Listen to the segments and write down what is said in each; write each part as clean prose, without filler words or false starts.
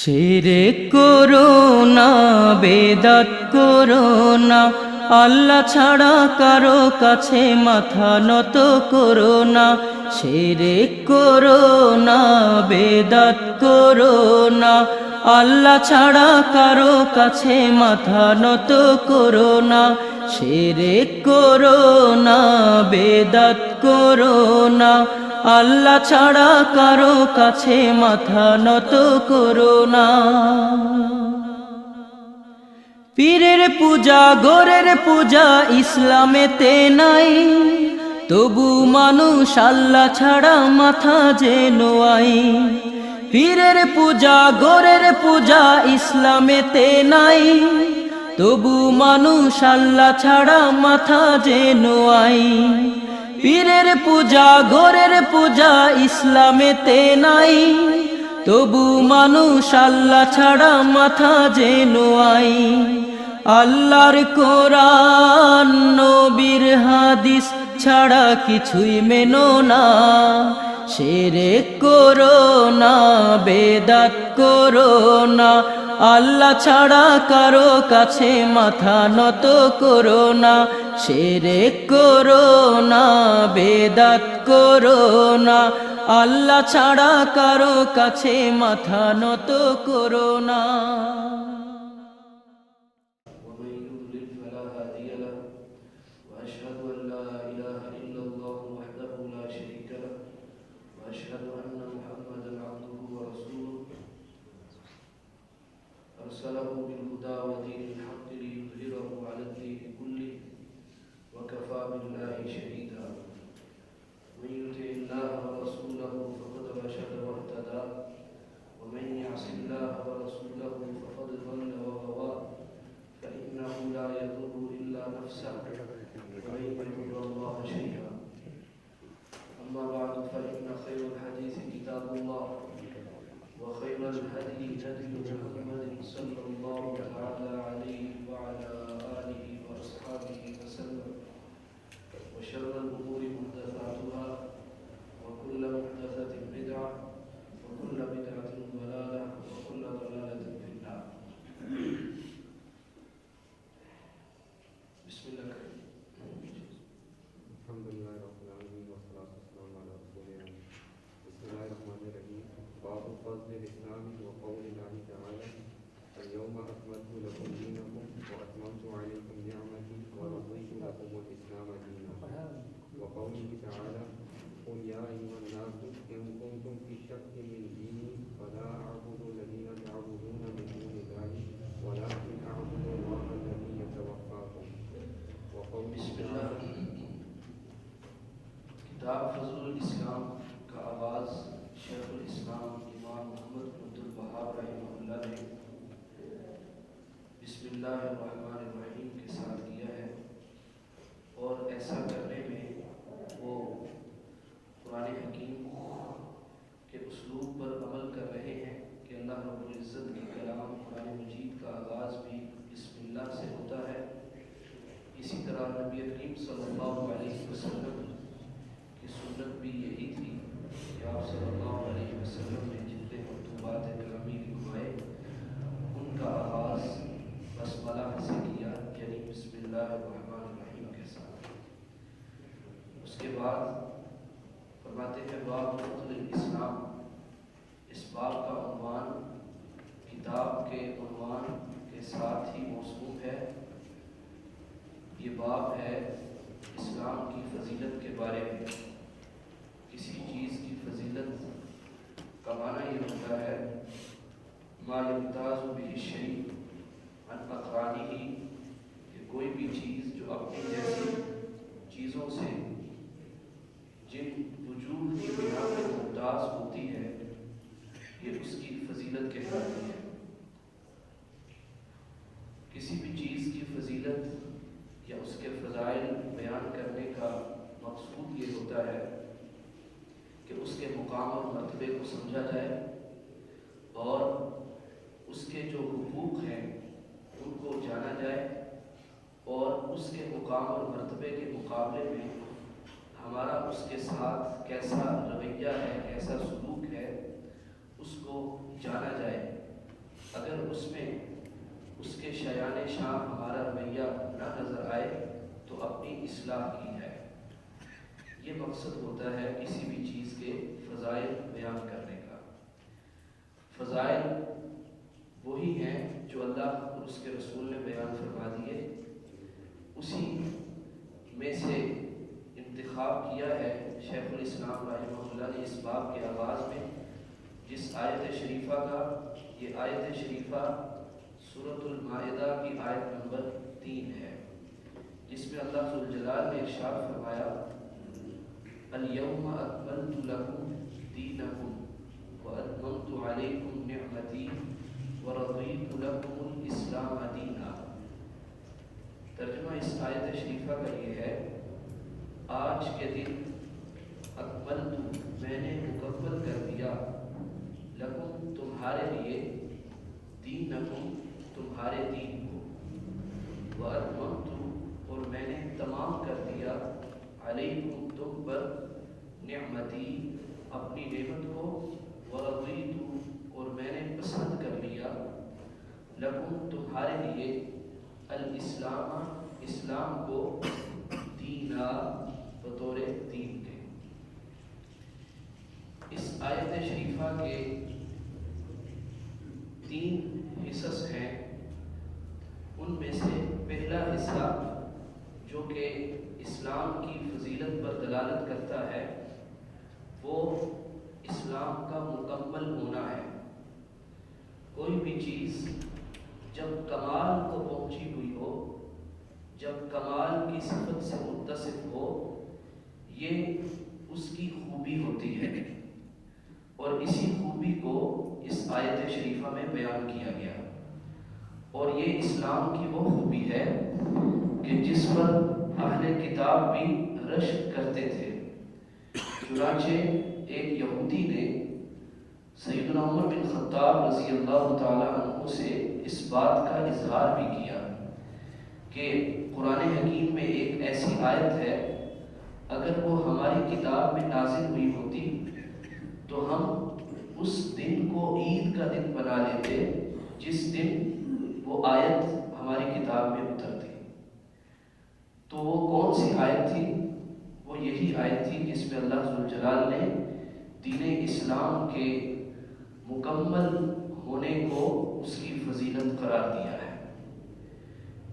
শিরক করো না, বেদাত করো না, আল্লাহ ছাড়া কারো কাছে মাথা নত করো না। শিরক করো না, বেদাত করো না, আল্লাহ ছাড়া কারো কাছে মাথা নত করো না। শিরক করো না, বেদাত করো না, আল্লাহ ছাড়া কারো কাছে মাথা নত করো না। পীরের পূজা গোরের পূজা ইসলামেতে নাই, তবু মানুষ আল্লাহ ছাড়া মাথা যে নোয়াই। পীরের পূজা গোরের পূজা ইসলামেতে নাই, তবু মানুষ আল্লাহ ছাড়া মাথা যে নোয়াই। পীরের পূজা গোরের পূজা ইসলামেতে নাই, তবু মানুষ আল্লাহ ছাড়া মাথা যে নোয়াই। আল্লাহর কোরআন নবীর হাদিস ছাড়া কিছুই মেনো না। শিরক করো না, বেদাত করো না, আল্লাহ ছাড়া কারো কাছে মাথা নত করো না। শিরক করো না, বেদাত করো না, আল্লাহ ছাড়া কারো কাছে মাথা নত করো না। أرسله بالهدى ودين الحق ليظهره على الدين كله وكفى بالله شهيدا. من يطع الله ورسوله فقد رشد واهتدى ومن يعص الله ورسوله فقد ضل وغوى فإنه لا يضر إلا نفسه ومن يضر الله شيئا. أما بعد فإن خير الحديث كتاب الله وخير الهدي هدي محمد صلى الله تعالى عليه وعلى آله وأصحابه وسلم وشر الأمور محدثاتها وكل محدثة بدعة وكل بدعة ضلالة وكل ضلالة في النار. بسم الله. الحمد لله رب العالمين والصلاة والسلام على رسول الله. بسم الله الرحمن الرحيم. باب فضل الإسلام وقول الله تعالى اليوم أكملت لكم دينكم وأتممت عليكم نعمتي ورضيت لكم الإسلام دينا. وقوله تعالى قل يا أيها الناس إن كنتم في شك من ديني فلا أعبد الذين تعبدون من دون الله ولكن أعبد الله الذي يتوفاكم. وقوله بسم الله. کتاب فضل الاسلام کا آغاز شیخ الاسلام امام محمد بن عبد الوہاب رحمہ اللہ نے بسم اللہ الرحمن الرحیم کے ساتھ کیا ہے، اور ایسا کرنے میں وہ قرآن حکیم کے اسلوب پر عمل کر رہے ہیں کہ اللہ رب العزت کی کلام قرآن مجید کا آغاز بھی بسم اللہ سے ہوتا ہے۔ اسی طرح نبی کریم صلی اللہ علیہ وسلم کی سنت بھی یہی تھی کہ آپ صلی اللہ علیہ وسلم نے جتنے مکتوبات کلامی لکھوائے ان کا آغاز بسملہ سے کیا، یعنی بسم اللہ الرحمن الرحیم کے ساتھ۔ اس کے بعد فرماتے ہیں باب فضل الاسلام۔ اس باب کا عنوان کتاب کے عنوان کے ساتھ ہی موصوف ہے۔ یہ باب ہے اسلام کی فضیلت کے بارے میں۔ کسی چیز کی فضیلت کا معنی یہ ہوتا ہے ما یمتاز بہ الشیء عن اقرانہ، کہ کوئی بھی چیز جو اپنی جیسی چیزوں سے جن وجود کی بنا پر ممتاز ہوتی ہے یہ اس کی فضیلت کہلاتی ہے۔ کسی بھی چیز کی فضیلت یا اس کے فضائل بیان کرنے کا مقصود یہ ہوتا ہے کہ اس کے مقام اور مرتبے کو سمجھا جائے اور اس کے جو حقوق ہیں ان کو جانا جائے، اور اس کے مقام اور مرتبے کے مقابلے میں ہمارا اس کے ساتھ کیسا رویہ ہے، کیسا سلوک ہے، اس کو جانا جائے۔ اس میں اس کے شایان شان ہمارا رویہ نہ نظر آئے تو اپنی اصلاح کی جائے۔ یہ مقصد ہوتا ہے کسی بھی چیز کے فضائل بیان کرنے کا۔ فضائل وہی ہیں جو اللہ اور اس کے رسول نے بیان فرما دیے، اسی میں سے انتخاب کیا ہے شیخ الاسلام رحمہ اللہ نے اس باب کے آغاز میں، جس آیت شریفہ کا، یہ آیت شریفہ سورۃ المائدہ کی آیت نمبر 3 ہے، جس میں اللہ ذوالجلال نے ارشاد فرمایا الیوم اکملت لکم دینکم واتممت علیکم نعمتی ورضیت لکم الاسلام دینا۔ ترجمہ اس آیت شریفہ کا یہ ہے، آج کے دن اکملت میں نے مکمل کر دیا، لکم تمہارے لیے، دینکم تمہارے دین کو، واتممت اور میں نے تمام کر دیا، علیکم تم پر، نعمتی اپنی نعمت کو، ورضیت اور میں نے پسند کر لیا، لکم تمہارے لیے، الاسلام اسلام کو، دینا بطور دین کے۔ اس آیت شریفہ کے 3 حصص ہیں، ان میں سے پہلا حصہ جو کہ اسلام کی فضیلت پر دلالت کرتا ہے وہ اسلام کا مکمل ہونا ہے۔ کوئی بھی چیز جب کمال کو پہنچی ہوئی ہو، جب کمال کی صفت سے متصف ہو، یہ اس کی خوبی ہوتی ہے، اور اسی خوبی کو اس آیت شریفہ میں بیان کیا گیا۔ اور یہ اسلام کی وہ خوبی ہے کہ جس پر اہل کتاب بھی رشک کرتے تھے۔ چنانچہ ایک یہودی نے سیدنا عمر بن خطاب رضی اللہ تعالی عنہ سے اس بات کا اظہار بھی کیا کہ قرآن حکیم میں ایک ایسی آیت ہے، اگر وہ ہماری کتاب میں نازل ہوئی ہوتی تو ہم اس دن کو عید کا دن بنا لیتے جس دن وہ آیت ہماری کتاب میں اترتی۔ تو وہ کون سی آیت تھی؟ وہ یہی آیت تھی جس میں اللہ ذوالجلال نے دین اسلام کے مکمل ہونے کو اس کی فضیلت قرار دیا ہے۔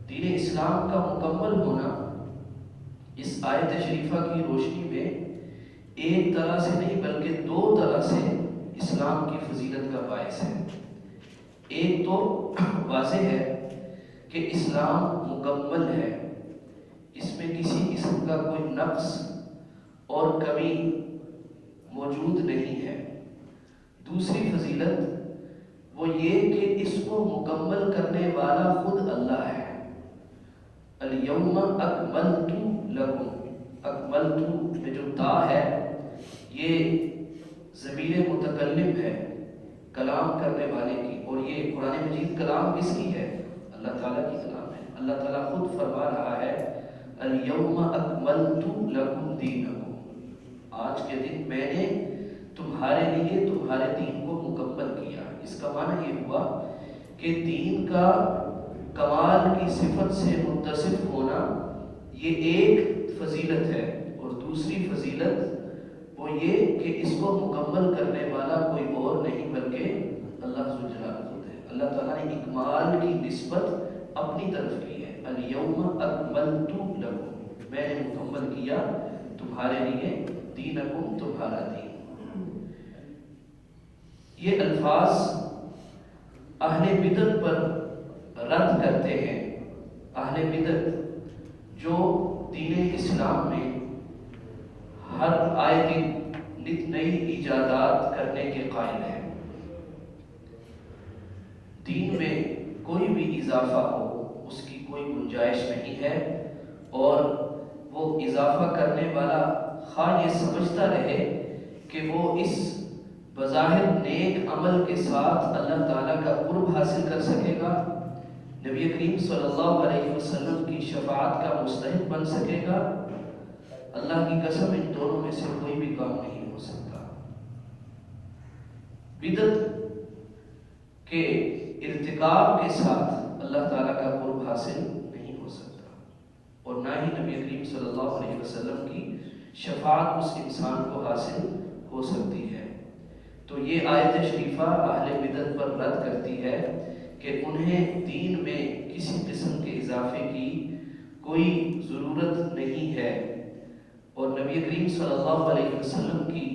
دین اسلام کا مکمل ہونا اس آیت شریفہ کی روشنی میں ایک طرح سے نہیں بلکہ 2 طرح سے اسلام کی فضیلت کا باعث ہے۔ ایک تو واضح ہے کہ اسلام مکمل ہے، اس میں کسی قسم کا کوئی نقص اور کمی موجود نہیں ہے۔ دوسری فضیلت وہ یہ کہ اس کو مکمل کرنے والا خود اللہ ہے۔ الیوم اکملت لکم، اکملت میں جو تا ہے یہ ضمیر متکلم ہے کلام کرنے والے کی، اور یہ قرآن مجید کلام کس کی ہے؟ اللہ تعالیٰ کی کلام ہے۔ اللہ تعالیٰ خود فرما رہا ہے الیوم اکملت لکم دینکم، آج کے دن میں نے تمہارے لیے تمہارے دین کو مکمل کیا۔ اس کا معنی یہ ہوا کہ دین کا کمال کی صفت سے متصف ہونا یہ ایک فضیلت ہے، اور دوسری فضیلت وہ یہ کہ اس کو مکمل کرنے والا کوئی اور نہیں بلکہ اللہ ذوالجلال خود ہے۔ اللہ تعالیٰ نے اکمال کی نسبت اپنی طرف کی ہے۔ الیوم اکملت لکم، میں نے مکمل کیا تمہارے لیے، دینکم تمہارا دین۔ یہ الفاظ اہل بدعت پر رد کرتے ہیں۔ اہل بدعت جو دین اسلام میں ہر آئے دن نت نئی ایجادات کرنے کے قائل ہیں۔ دین میں کوئی بھی اضافہ ہو اس کی کوئی گنجائش نہیں ہے، اور وہ اضافہ کرنے والا خواہ یہ سمجھتا رہے کہ وہ اس بظاہر نیک عمل کے ساتھ اللہ تعالیٰ کا قرب حاصل کر سکے گا، نبی کریم صلی اللہ علیہ وسلم کی شفاعت کا مستحق بن سکے گا، اللہ کی قسم ان دونوں میں سے کوئی بھی کام نہیں ہو سکتا۔ بدعت کے ارتکاب کے ساتھ اللہ تعالیٰ کا قرب حاصل نہیں ہو سکتا، اور نہ ہی نبی کریم صلی اللہ علیہ وسلم کی شفاعت اس انسان کو حاصل ہو سکتی ہے۔ تو یہ آیت شریفہ اہل بدعت پر رد کرتی ہے کہ انہیں دین میں کسی قسم کے اضافے کی کوئی ضرورت نہیں ہے، اور نبی کریم صلی اللہ علیہ وسلم کی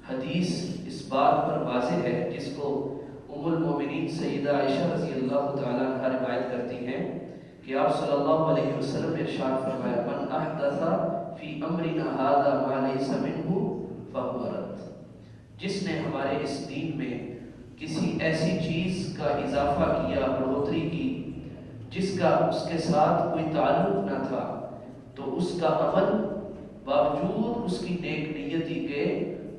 حدیث اس بات پر واضح ہے، جس کو ام المومنین سیدہ عائشہ رضی اللہ تعالیٰ عنہ روایت کرتی ہیں کہ آپ صلی اللہ علیہ وسلم نے ارشاد فرمایا، من احدث فی امرنا ھذا ما لیس منہ فہو رد، جس نے ہمارے اس دین میں کسی ایسی چیز کا اضافہ کیا، بڑھوتری کی، جس کا اس کے ساتھ کوئی تعلق نہ تھا، تو اس کا عمل باوجود اس کی نیک نیتی کے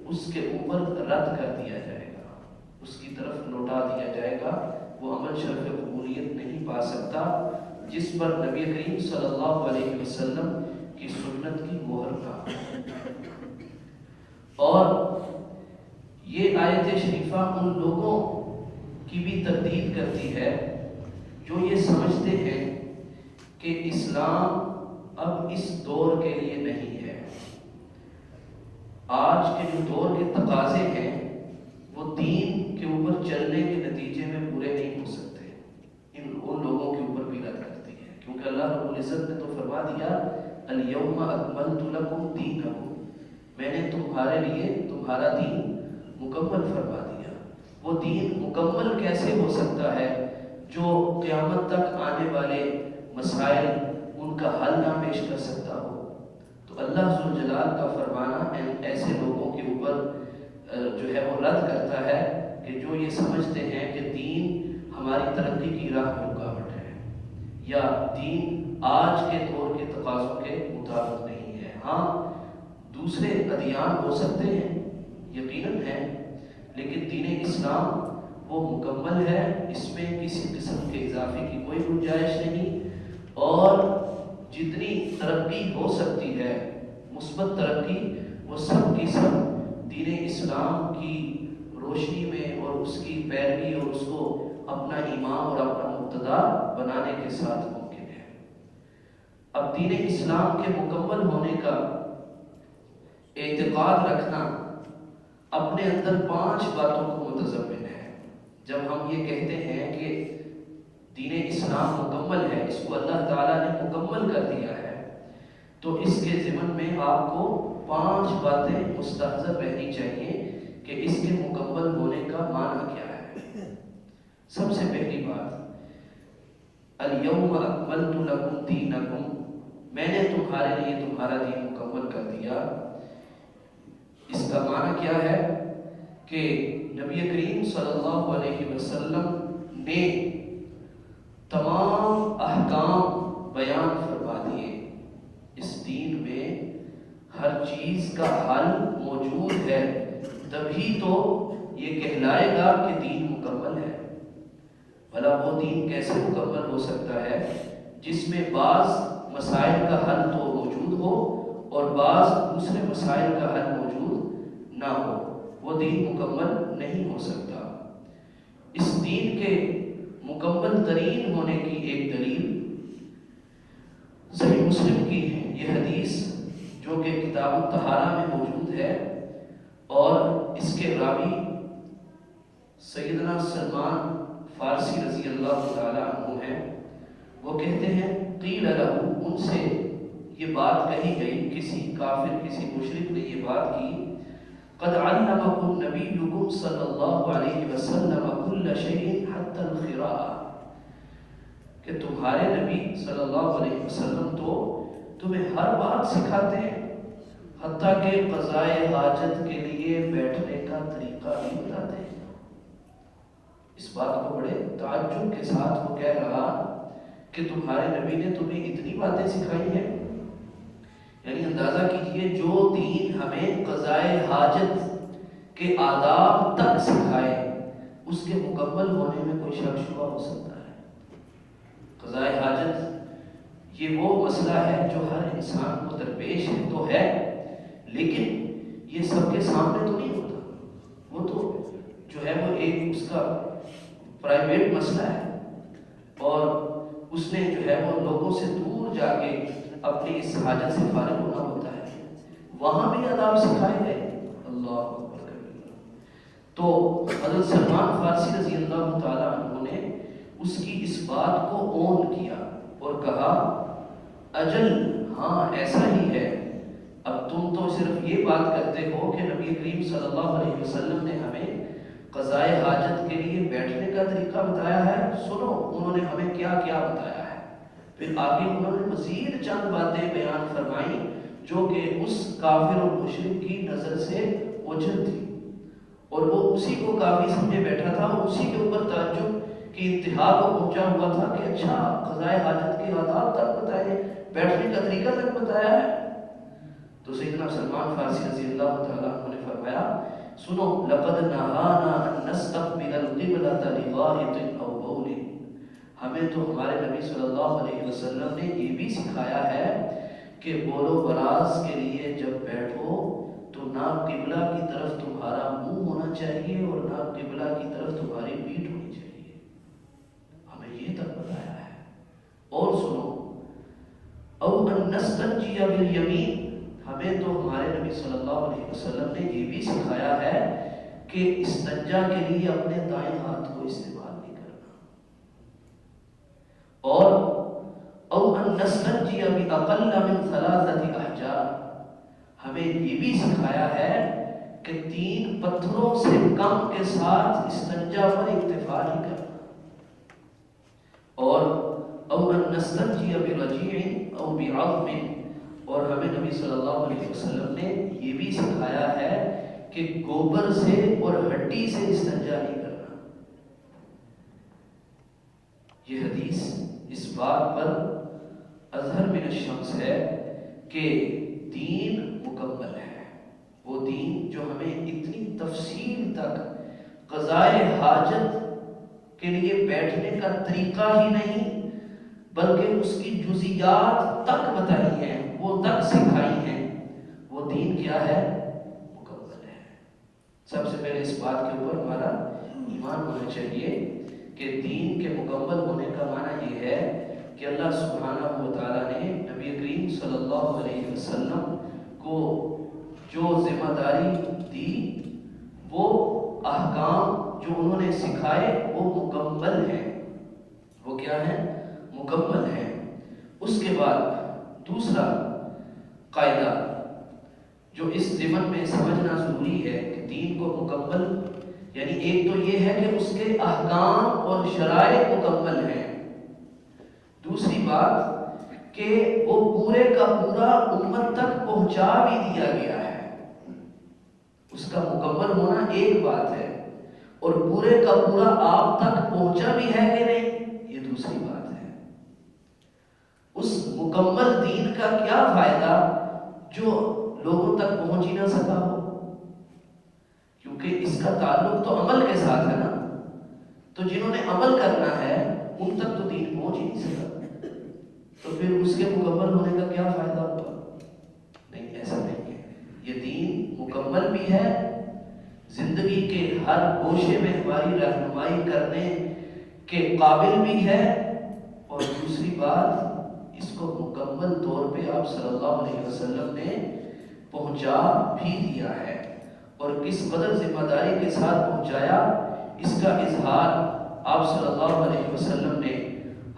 اس کے اوپر رد کر دیا جائے گا، اس کی طرف لوٹا دیا جائے گا، وہ عمل شرف قبولیت نہیں پا سکتا جس پر نبی کریم صلی اللہ علیہ وسلم کی سنت کی مہر تھا۔ اور یہ آیت شریفہ ان لوگوں کی بھی تردید کرتی ہے جو یہ سمجھتے ہیں کہ اسلام اب اس دور کے لیے نہیں ہے، آج کے جو دور کے تقاضے ہیں وہ دین کے اوپر چلنے کے نتیجے میں پورے نہیں ہو سکتے، ان لوگوں کے اوپر بھی رد کرتی ہے، کیونکہ اللہ رب العزت نے تو فرما دیا الیوم اکملت لکم دینکم، میں نے تمہارے لیے تمہارا دین مکمل فرما دیا۔ وہ دین مکمل کیسے ہو سکتا ہے جو قیامت تک آنے والے مسائل ان کا حل نہ پیش کر سکتا ہو؟ تو اللہ ذوالجلال کا فرمانا ایسے لوگوں کے اوپر جو ہے وہ رد کرتا ہے کہ جو یہ سمجھتے ہیں کہ دین ہماری ترقی کی راہ میں رکاوٹ ہے، یا دین آج کے دور کے تقاضوں کے مطابق نہیں ہے۔ ہاں دوسرے ادیان ہو سکتے ہیں، یقیناً ہے، لیکن دین اسلام وہ مکمل ہے، اس میں کسی قسم کے اضافے کی کوئی گنجائش نہیں، اور جتنی ترقی ہو سکتی ہے مثبت ترقی، وہ سب کی سب دین اسلام کی روشنی میں اور اس کی پیروی اور اس کو اپنا امام اور اپنا مقتدا بنانے کے ساتھ ممکن ہے۔ اب دین اسلام کے مکمل ہونے کا اعتقاد رکھنا اپنے اندر 5 باتوں کو متضمن ہے۔ جب ہم یہ کہتے ہیں کہ دین اسلام مکمل ہے، اس کو اللہ تعالیٰ نے مکمل کر دیا ہے، تو اس کے ضمن میں آپ کو 5 باتیں مستحضر رہنی چاہیے کہ اس کے مکمل ہونے کا معنی کیا ہے۔ سب سے پہلی بات، الیوم اکملت لکم دینکم، میں نے تمہارے لیے تمہارا دین مکمل کر دیا۔ اس کا معنی کیا ہے کہ نبی کریم صلی اللہ علیہ وسلم نے تمام احکام بیان فرما دیے، اس دین میں ہر چیز کا حل موجود ہے، تبھی تو یہ کہلائے گا کہ دین مکمل ہے۔ بھلا وہ دین کیسے مکمل ہو سکتا ہے جس میں بعض مسائل کا حل تو موجود ہو اور بعض دوسرے مسائل کا حل موجود نہ ہو؟ وہ دین مکمل نہیں ہو سکتا۔ اس دین کے مکمل ترین ہونے کی ایک دلیل صحیح مسلم کی یہ حدیث جو کہ کتاب الطہارہ میں موجود ہے، اور اس کے راوی سیدنا سلمان فارسی رضی اللہ تعالی عنہ ہیں۔ وہ کہتے ہیں قیل لہ، ان سے یہ بات کہی گئی، کسی کافر کسی مشرک نے یہ بات کی، قد علمکم نبیکم صلی اللہ علیہ وسلم کل شیء حتی الخراء، کہ تمہارے نبی صلی اللہ علیہ وسلم تو تمہیں ہر بات سکھاتے ہیں، حتیٰ کہ قضائے حاجت کے لیے بیٹھنے کا طریقہ بھی بتاتے ہیں۔ اس بات کو بڑے تعجب کے ساتھ وہ کہہ رہا کہ تمہارے نبی نے تمہیں اتنی باتیں سکھائی ہیں، یعنی اندازہ کیجئے جو دین ہمیں قضائے حاجت کے آداب تک سکھائے، اس کے مکمل ہونے میں کوئی شک شبہ ہو سکتا ہے؟ قضائے حاجت یہ وہ مسئلہ ہے جو ہر انسان کو درپیش ہے تو ہے، لیکن یہ سب کے سامنے تو نہیں ہوتا، وہ تو جو ہے وہ ایک اس کا پرائیویٹ مسئلہ ہے، اور اس نے جو ہے وہ لوگوں سے دور جا کے اپنی اس حاجت سے فارغ ہونا ہوتا ہے، وہاں بھی آداب سکھائے گئے۔ اللہ اکبر کبیرہ۔ تو حضرت سلمان فارسی رضی اللہ تعالیٰ عنہ نے اس کی اس بات کو اون کیا اور کہا اجل ہاں ایسا ہی ہے، اب تم تو صرف یہ بات کرتے ہو کہ نبی کریم صلی اللہ علیہ وسلم نے ہمیں قضائے حاجت کے لیے بیٹھنے کا طریقہ بتایا ہے، سنو انہوں نے ہمیں کیا کیا بتایا ہے۔ پھر آگے انہوں نے مزید چند باتیں بیان فرمائیں جو کہ اس کافر اور مشرک کی نظر سے اوجھل تھی، اور وہ اسی کو کافی سمجھے بیٹھا تھا، اور اسی کے اوپر تعجب کی انتہا کو پہنچا ہوا تھا کہ اچھا قضائے حاجت کے آداب تک بتائے، بیٹھنے کا طریقہ تک بتایا ہے۔ تو سیدنا سلمان فارسی رضی اللہ تعالیٰ عنہ نے فرمایا سنو لقد نہانا ان نستقبل القبلۃ لغائط او بول، ہمیں تو ہمارے نبی صلی اللہ علیہ وسلم نے یہ بھی سکھایا ہے کہ بول و براز کے لیے جب بیٹھو تو نہ قبلہ کی طرف تمہارا منہ ہونا چاہیے اور نہ قبلہ کی طرف تمہاری پیٹھ ہونی چاہیے، ہمیں یہ تک بتایا ہے۔ اور سنو او ان نستنجی بالیمین، ہمیں تو ہمارے نبی صلی اللہ علیہ وسلم نے یہ بھی سکھایا ہے کہ استنجا کے لیے اپنے دائیں ہاتھ کو استعمال نہیں کرنا، اور او ان نستنجی باقل من 3 احجار، ہمیں یہ بھی سکھایا ہے کہ 3 پتھروں سے کم کے ساتھ استنجا پر اکتفا نہیں کرنا، اور او ان نستنجی برجیع او بعظم، اور ہمیں نبی صلی اللہ علیہ وسلم نے یہ بھی سکھایا ہے کہ گوبر سے اور ہڈی سے استنجا نہیں کرنا۔ یہ حدیث اس بات پر اظہر من الشمس ہے کہ دین مکمل ہے، وہ دین جو ہمیں اتنی تفصیل تک قضائے حاجت کے لیے بیٹھنے کا طریقہ ہی نہیں بلکہ اس کی جزیات تک بتائی ہیں، وہ تک سکھائی ہیں، وہ دین کیا ہے؟ مکمل ہے۔ سب سے پہلے اس بات کے اوپر ہمارا ایمان ہونا چاہیے کہ دین کے مکمل ہونے کا معنی یہ ہے کہ اللہ سبحانہ و تعالیٰ نے نبی کریم صلی اللہ علیہ وسلم کو جو ذمہ داری دی، وہ احکام جو انہوں نے سکھائے وہ مکمل ہیں۔ وہ کیا ہے؟ مکمل ہے۔ اس کے بعد دوسرا قاعدہ جو اس ضمن میں سمجھنا ضروری ہے کہ دین کو مکمل، یعنی ایک تو یہ ہے کہ اس کے احکام اور شرائع مکمل ہیں، دوسری بات کہ وہ پورے کا پورا امت تک پہنچا بھی دیا گیا ہے۔ اس کا مکمل ہونا ایک بات ہے، اور پورے کا پورا آپ تک پہنچا بھی ہے کہ نہیں، یہ دوسری بات ہے۔ اس مکمل دین کا کیا فائدہ جو لوگوں تک پہنچ ہی نہ سکا ہو، کیونکہ اس کا تعلق تو عمل کے ساتھ ہے نا، تو جنہوں نے عمل کرنا ہے ان تک تو دین پہنچ ہی نہیں سکا، تو پھر اس کے مکمل ہونے کا کیا فائدہ ہوا؟ نہیں، ایسا نہیں ہے۔ یہ دین مکمل بھی ہے، زندگی کے ہر گوشے میں ہماری رہنمائی کرنے کے قابل بھی ہے، اور دوسری بات اس کو مکمل طور پہ آپ صلی اللہ علیہ وسلم نے پہنچا بھی دیا ہے، اور کس قدر ذمہ داری کے ساتھ پہنچایا اس کا اظہار آپ صلی اللہ علیہ وسلم نے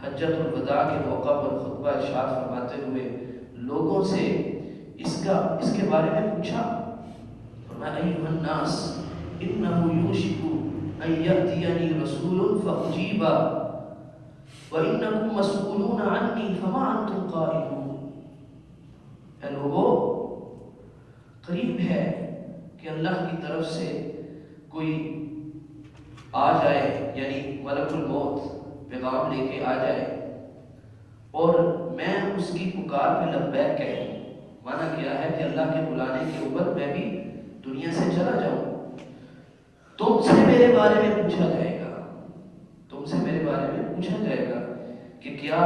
حجۃ الوداع کے موقع پر خطبہ ارشاد فرماتے ہوئے لوگوں سے اس کے بارے میں پوچھا، فرمایا ایھا الناس انہ یوشک ان یاتینی رسول فاجیب وانکم مسئولون عنی فما انتم قائلون، اے لوگو قریب ہے کہ اللہ کی طرف سے کوئی آ جائے، یعنی ملک الموت پیغام لے کے آ جائے، اور میں اس کی پکار پہ لبیک کہوں۔ مانا کیا ہے کہ اللہ کے بلانے کے اوپر میں بھی دنیا سے چلا جاؤں، تم سے میرے بارے میں پوچھا جائے گا، تم سے میرے بارے میں پوچھا جائے گا کہ کیا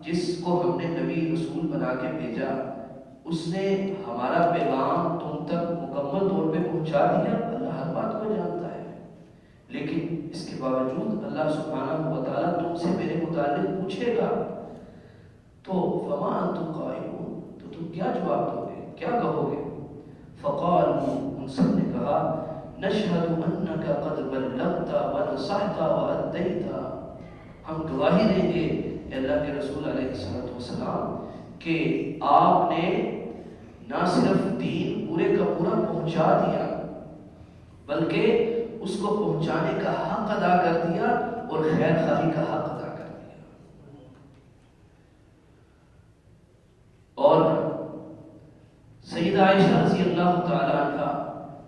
جس کو ہم نے نبی رسول بنا کے بھیجا اس نے ہمارا پیغام تم تک مکمل طور پہ پہنچا دیا؟ اللہ ہر بات کو جانتا ہے، لیکن اس کے باوجود اللہ سبحانہ و تعالیٰ تم سے میرے متعلق پوچھے گا تو فما انتم قائلون، تو تم کیا جواب دو گے، کیا کہو گے؟ فقالوا، ان سب نے کہا، نشہد انک قد بلغت ونصحت وادیت، ہم گواہی دیں گے اے اللہ کے رسول علیہ السلام کہ آپ نے نہ صرف دین پورے کا پورا پہنچا دیا بلکہ اس کو پہنچانے کا حق ادا کر دیا اور خیر خواہی کا حق ادا کر دیا۔ اور سیدہ عائشہ رضی اللہ تعالی عنہ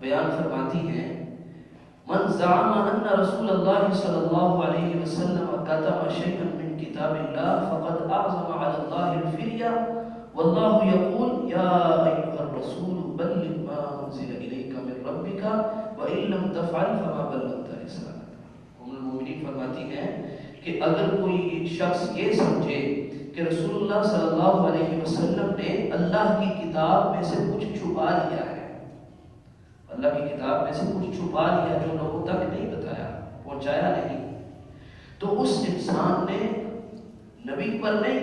بیان فرماتی ہیں، من زعم ان رسول اللہ صلی اللہ علیہ وسلم کتب شیئا من کتاب اللہ فقد اعظم علی اللہ الفریہ واللہ یقول یا ایھا الرسول بلغ ما انزل الیک من ربک وَإِن لَمْ تَفْعَلْ فَمَا بَلَّغْتَ رِسَالَتَهُ۔ ام المؤمنین فرماتی ہیں کہ اگر کوئی شخص یہ سمجھے کہ رسول اللہ صلی اللہ علیہ وسلم نے اللہ کی کتاب میں سے کچھ چھپا لیا ہے، اللہ کی کتاب میں سے کچھ چھپا لیا جو لوگوں تک نہیں بتایا، پہنچایا نہیں، تو اس انسان نے نبی پر نہیں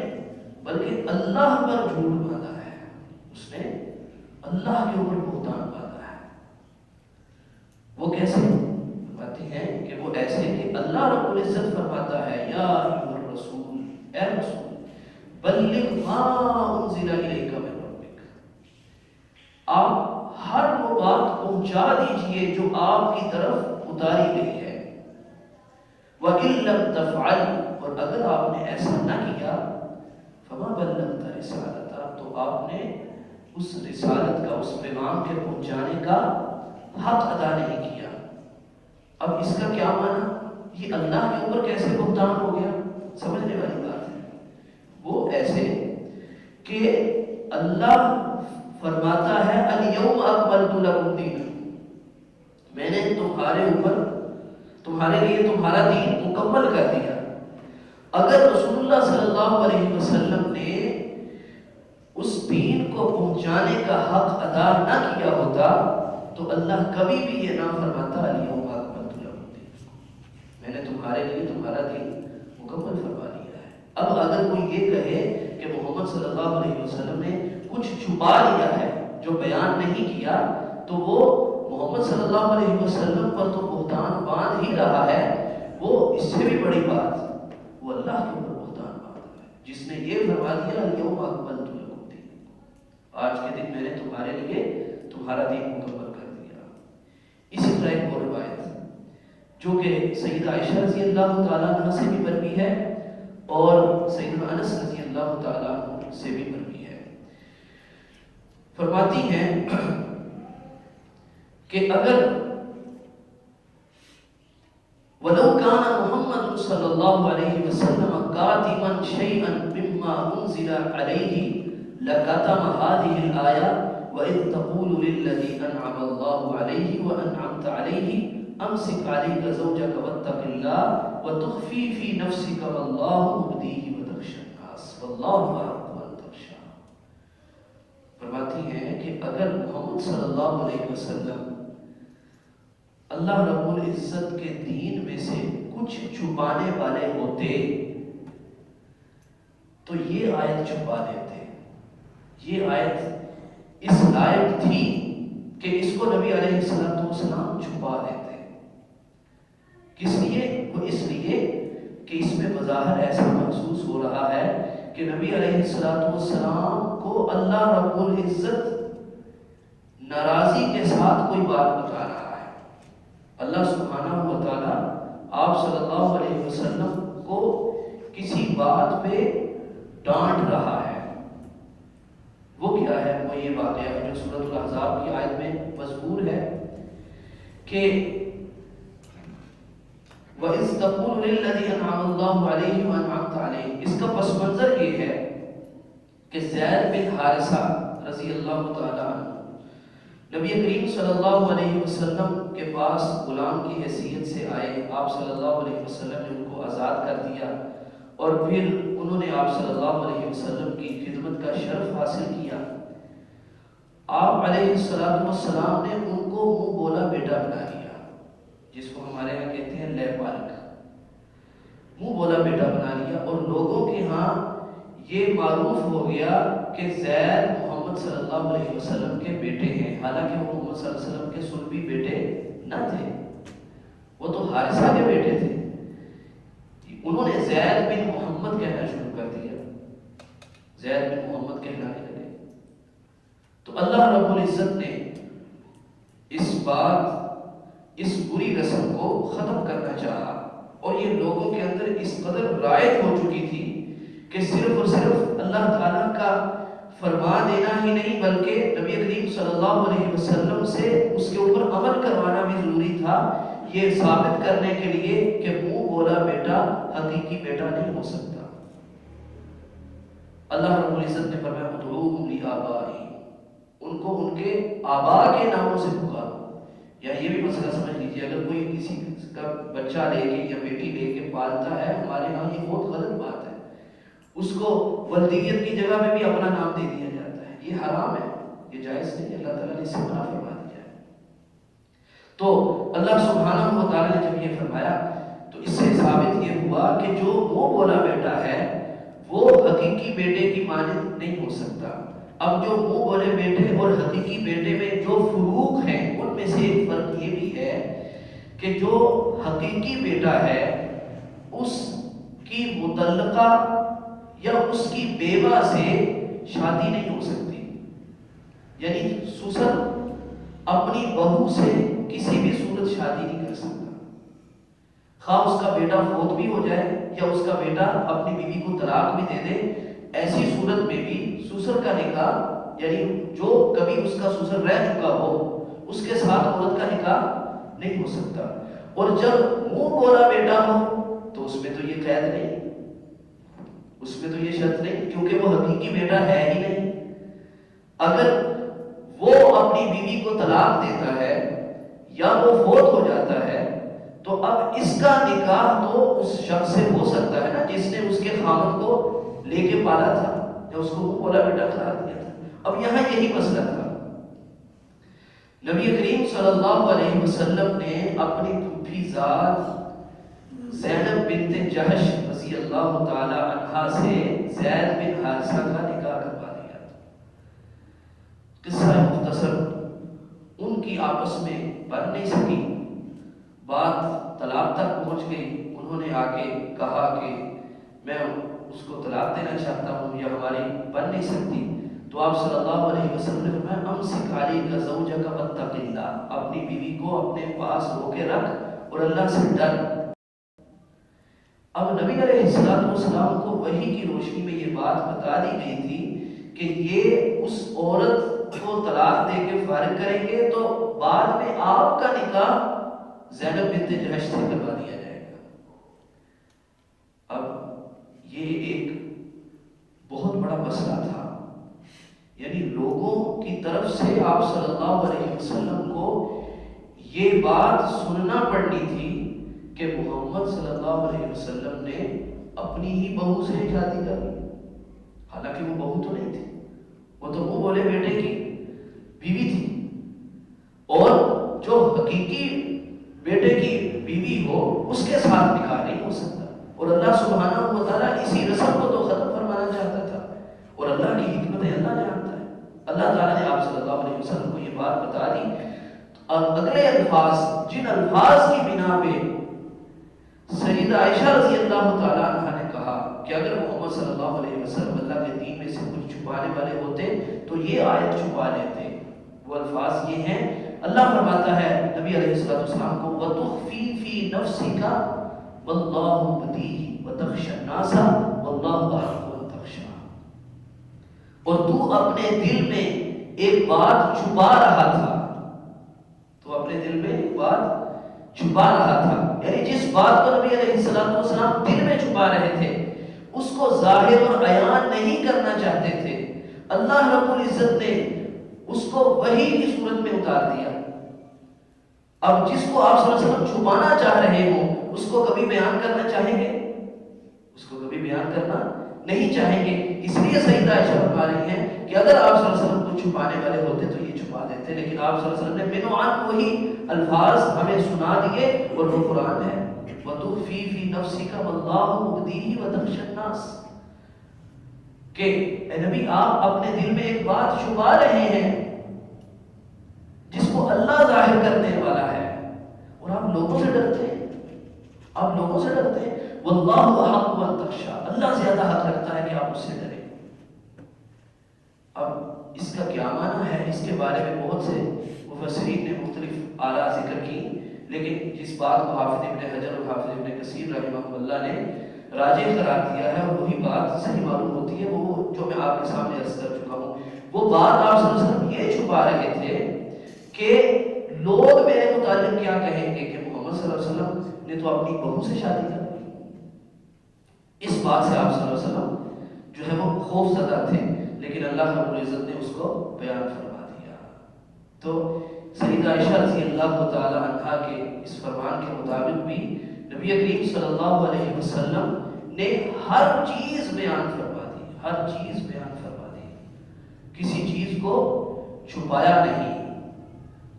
بلکہ اللہ پر جھوٹ باندھا ہے، اس نے اللہ کے اوپر بہتان باندھا ہے۔ وہ کیسے؟ فرماتے ہیں کہ وہ ایسے کہ اللہ رب العزت فرماتا ہے یا ایھا الرسول، اے رسول، بلغ ما انزل الیک من ربک، آپ ہر وہ بات پہنچا دیجئے جو آپ کی طرف اتاری گئی ہے، وَإِن لَمْ تَفْعَلْ، اور اگر آپ نے ایسا نہ کیا، فَمَا بَلَّغْتَ رِسَالَتَهُ، تو آپ نے اس رسالت کا، اس پیغام کے پہنچانے کا حق ادا نہیں کیا۔ اب اس کا کیا معنی؟ یہ اللہ کے اوپر کیسے بہتان ہو گیا؟ سمجھنے والی بات ہے۔ وہ ایسے کہ اللہ فرماتا ہے الیوم اکملت لکم دینکم، میں نے تمہارے اوپر، تمہارے لیے تمہارا دین مکمل کر دیا۔ اگر رسول اللہ صلی اللہ علیہ وسلم نے اس دین کو پہنچانے کا حق ادا نہ کیا ہوتا تو اللہ کبھی بھی یہ نہ فرماتا الیوم اکملت لکم دینکم، میں نے تمہارے لیے تمہارا دین مکمل فرما لیا ہے۔ اب اگر کوئی یہ کہے کہ محمد صلی اللہ علیہ وسلم نے کچھ چھپا لیا ہے جو بیان نہیں کیا، تو وہ محمد صلی اللہ علیہ وسلم پر تو بہتان باندھ ہی رہا ہے، وہ اس سے بھی بڑی بات، وہ اللہ کے اوپر بہتان باندھ رہا ہے جس نے یہ فرما دیا الیوم اکملت لکم دینکم، آج کے دن میں نے تمہارے لیے تمہارا دین مکمل کر دیا۔ اسی طرح ایک اور روایت جو کہ سیدہ عائشہ رضی اللہ تعالیٰ عنہ سے بھی مروی ہے اور سیدنا انس رضی اللہ تعالیٰ عنہ سے بھی مروی ہے، فرماتی ہیں کہ اگر وَلَوْ كَانَ مُحَمَّدٌ صلی اللہ علیہ وسلم كَاتِمًا شَيْئًا مِمَّا أُنزِلَ عَلَيْهِ لَكَتَمَ هَذِهِ الْآيَةَ وَإِذْ تَقُولُ لِلَّذِي أَنْعَمَ اللَّهُ عَلَيْهِ وَأَنْعَمْتَ عَلَيْهِ أَمْسِكْ عَلَيْكَ زَوْجَكَ وَاتَّقِ اللَّهَ وَتُخْفِي فِي نَفْسِكَ وَاللَّهُ مُبْدِيهِ وَتَخْشَى النَّاسَ وَاللَّهُ أَحَقُّ أَن تَخْشَاهُ۔ فرماتی ہیں کہ اگر محمد صلی اللہ علیہ وسلم اللہ رب العزت کے دین میں سے کچھ چھپانے والے ہوتے تو یہ آیت چھپا دیتے، یہ آیت اس لائق تھی کہ اس کو نبی علیہ السلام چھپا دیتے۔ کس لیے؟ وہ اس لیے کہ اس میں بظاہر ایسا محسوس ہو رہا ہے کہ نبی علیہ السلام کو اللہ رب العزت ناراضی کے ساتھ کوئی بات بتا رہا ہے۔ اللہ سبحانہ و تعالیٰ آپ صلی اللہ علیہ وسلم کو کسی بات پہ ڈانٹ رہا ہے۔ وہ کیا ہے؟ وہ یہ واقعہ ہے جو سورۃ الاحزاب کی آیت میں مذکور ہے کہ وَإِذْ تَقُولُ لِلَّذِي أَنْعَمَ اللَّهُ عَلَيْهِ وَأَنْعَمْتَ عَلَيْهِ، اس کا پس منظر یہ ہے کہ زید بن حارثہ رضی اللہ تعالیٰ عنہ نبی کریم صلی اللہ علیہ وسلم کے پاس غلام کی حیثیت سے آئے، آپ صلی اللہ علیہ وسلم نے ان کو آزاد کر دیا اور پھر انہوں نے آپ صلی اللہ علیہ وسلم کی خدمت کا شرف حاصل کیا۔ آپ علیہ السلام نے ان کو منہ بولا بیٹا بنا لیا، جس کو ہمارے یہاں کہتے ہیں لے پالک، منہ بولا بیٹا بنا لیا، اور لوگوں کے ہاں یہ معروف ہو گیا کہ زید محمد صلی اللہ علیہ وسلم کے بیٹے ہیں، حالانکہ وہ محمد صلی اللہ علیہ وسلم کے سلبی بیٹے نہ تھے، وہ تو حارثہ کے بیٹے تھے۔ انہوں نے زید بن محمد کہنا شروع کر دیا، زید بن محمد کہلانے لگے۔ تو اللہ رب العزت نے اس بری رسم کو ختم کرنا چاہا، اور یہ لوگوں کے اندر اس قدر رائج ہو چکی تھی کہ صرف اور صرف اللہ تعالیٰ کا فرمان دینا ہی نہیں، بلکہ نبی کریم صلی اللہ علیہ وسلم سے اس کے اوپر عمل کروانا بھی ضروری تھا، یہ ثابت کرنے کے لیے کہ منہ بولا بیٹا حقیقی بیٹا نہیں ہو سکتا۔ اللہ رب العزت نے فرمایا ادعوہم لآبائہم، ان کو ان کے آبا کے ناموں سے پکارو۔ یا یہ بھی مسئلہ سمجھ لیجیے، اگر کوئی کسی کا بچہ لے کے یا بیٹی لے کے پالتا ہے، ہمارے ہاں یہ بہت غلط بات ہے، اس کو ولدیت کی جگہ میں بھی اپنا نام دے دیا جاتا ہے، یہ حرام ہے، یہ جائز نہیں، اللہ تعالیٰ نے اس سے منع فرما دیا ہے۔ تو اللہ سبحانہ و تعالیٰ نے جب یہ فرمایا تو اس سے ثابت یہ ہوا کہ جو وہ بولا بیٹا ہے وہ حقیقی بیٹے کی مانند نہیں ہو سکتا۔ اب جو منہ بولے بیٹے اور حقیقی بیٹے میں جو فروق ہیں، ان میں سے ایک فرق یہ بھی ہے کہ جو حقیقی بیٹا ہے اس کی متعلقہ یا اس کی بیوہ سے شادی نہیں ہو سکتی، یعنی سسر اپنی بہو سے کسی بھی صورت شادی نہیں کر سکتا، خواہ اس کا بیٹا فوت بھی ہو جائے یا اس کا بیٹا اپنی بیوی کو طلاق بھی دے دے، ایسی صورت میں بھی سسر کا نکاح، یعنی جو کبھی اس کا سسر رہ چکا ہو اس کے ساتھ عورت کا نکاح نہیں ہو سکتا۔ اور جب منہ بولا بیٹا ہو تو اس میں تو یہ قید نہیں، اس میں تو یہ شرط نہیں، کیونکہ وہ حقیقی بیٹا ہے ہی نہیں۔ اگر وہ اپنی بیوی کو طلاق دیتا ہے یا وہ فوت ہو جاتا ہے تو اب اس کا نکاح تو اس شخص سے ہو سکتا ہے نا جس نے اس کے خامد کو لے کے پالا تھا یا اس کو منہ بولا بیٹا قرار دیا تھا۔ اب یہاں یہی مسئلہ تھا، نبی کریم صلی اللہ علیہ وسلم نے اپنی پھوپھی ذات زینب بنت جہش رضی اللہ تعالی عنہا سے زید بن حارثہ کا نکاح کروا دیا۔ قصہ مختصر، ان کی آپس میں بن نہیں سکی، بات طلاق تک پہنچ گئی، انہوں نے آ کے کہا کہ میں اس کو طلاق دینا چاہتا ہوں یا ہماری بن نہیں سکتی، تو آپ صلی اللہ علیہ وسلم نے فرمایا امسک علیک زوجک واتق اللہ، اپنی بیوی کو اپنے پاس رو کے رکھ اور اللہ سے ڈر۔ اب نبی علیہ السلام کو وحی کی روشنی میں یہ بات بتا دی گئی تھی کہ یہ اس عورت کو طلاق دے کے فارغ کریں گے تو بعد میں آپ کا نکاح زینب بنت جہش سے کروا دیا جائے گا۔ اب یہ ایک بہت بڑا مسئلہ تھا، یعنی لوگوں کی طرف سے آپ صلی اللہ علیہ وسلم کو یہ بات سننا پڑنی تھی کہ محمد صلی اللہ علیہ وسلم نے اپنی ہی بہو سے شادی کر لی، حالانکہ وہ بہو تو نہیں تھی، وہ تو وہ بولے بیٹے کی بیوی تھی، اور جو حقیقی بیٹے کی بیوی ہو اس کے ساتھ نکاح نہیں ہو سکتا، اور اللہ سبحانہ و تعالیٰ اسی رسم کو تو ختم فرمانا چاہتا تھا، اور اللہ کی حکمت اللہ جانتا ہے۔ اللہ تعالیٰ نے آپ صلی اللہ علیہ وسلم کو یہ بات بتا دی، اور اگلے الفاظ جن الفاظ کی بنا پہ سیدہ عائشہ رضی اللہ تعالیٰ عنہ نے کہا کہ اگر محمد صلی اللہ علیہ وسلم اللہ کے دین میں سے کچھ چھپانے والے ہوتے تو یہ آیت چھپا لیتے، وہ الفاظ یہ ہیں، اللہ فرماتا ہے نبی علیہ السلام کو وَتُخْفِي فِي نَفْسِكَ وَاللَّهُ مُبْدِيهِ وَتَخْشَى النَّاسَ وَاللَّهُ أَحَقُّ أَن تَخْشَاهُ، اور تو اپنے دل میں ایک بات چھپا رہا تھا، تو اپنے دل میں ایک بات چھپا رہا تھا، یعنی جس بات کو نبی علیہ السلام دل میں چھپا رہے تھے اس کو ظاہر اور عیان نہیں کرنا چاہتے تھے، اللہ رب العزت نے اس کو وحی کی صورت میں اتار دیا۔ اب جس کو آپ صلی اللہ علیہ وسلم چھپانا چاہ رہے ہوں اس کو کبھی بیان کرنا چاہیں گے؟ اس کو کبھی بیان کرنا نہیں چاہیں گے. اس لیے سیدہ عائشہ فرما رہی ہیں کہ اگر آپ صلی اللہ علیہ وسلم کو چھپانے والے ہوتے تو یہ چھپا دیتے، لیکن آپ صلی اللہ علیہ وسلم نے بنو عن وہی الفاظ ہمیں سنا دیے، اور وہ قرآن ہے. وَتُخْفِي فِي نَفْسِكَ وَاللَّهُ مُبْدِيهِ وَتَخْشَى النَّاسَ، کہ اے نبی آپ اپنے دل میں ایک بات چھپا رہے ہیں جس کو اللہ ظاہر کرنے والا ہے، اور آپ لوگوں سے ڈرتے ہیں، آپ لوگوں سے ڈرتے ہیں. واللہ احق ان تخشى، اللہ زیادہ حق رکھتا ہے کہ آپ اس سے ڈریں. اب اس کا کیا معنی ہے، اس کے بارے میں بہت سے مفسرین نے مختلف آراء ذکر کی، لیکن جس بات کو حافظ ابن حجر اور حافظ ابن کثیر رحمہ اللہ نے راجح قرار دیا ہے، اور وہی بات صحیح معلوم ہوتی ہے، وہ جو میں آپ کے سامنے عرض کر چکا ہوں. وہ بات آپ صلی اللہ علیہ وسلم یہ چھپا رہے تھے کہ لوگ میرے متعلق کیا کہیں گے کہ محمد صلی اللہ علیہ وسلم نے تو اپنی بہو سے شادی کر لی. اس بات سے آپ صلی اللہ علیہ وسلم جو ہے وہ خوف زدہ تھے، لیکن اللہ رب العزت نے اس کو بیان فرما دیا. تو سیدہ عائشہ رضی اللہ تعالی عنہا کے اس فرمان کے مطابق بھی نبی کریم صلی اللہ علیہ وسلم نے ہر چیز بیان فرما دی، ہر چیز بیان فرما دی، کسی چیز کو چھپایا نہیں.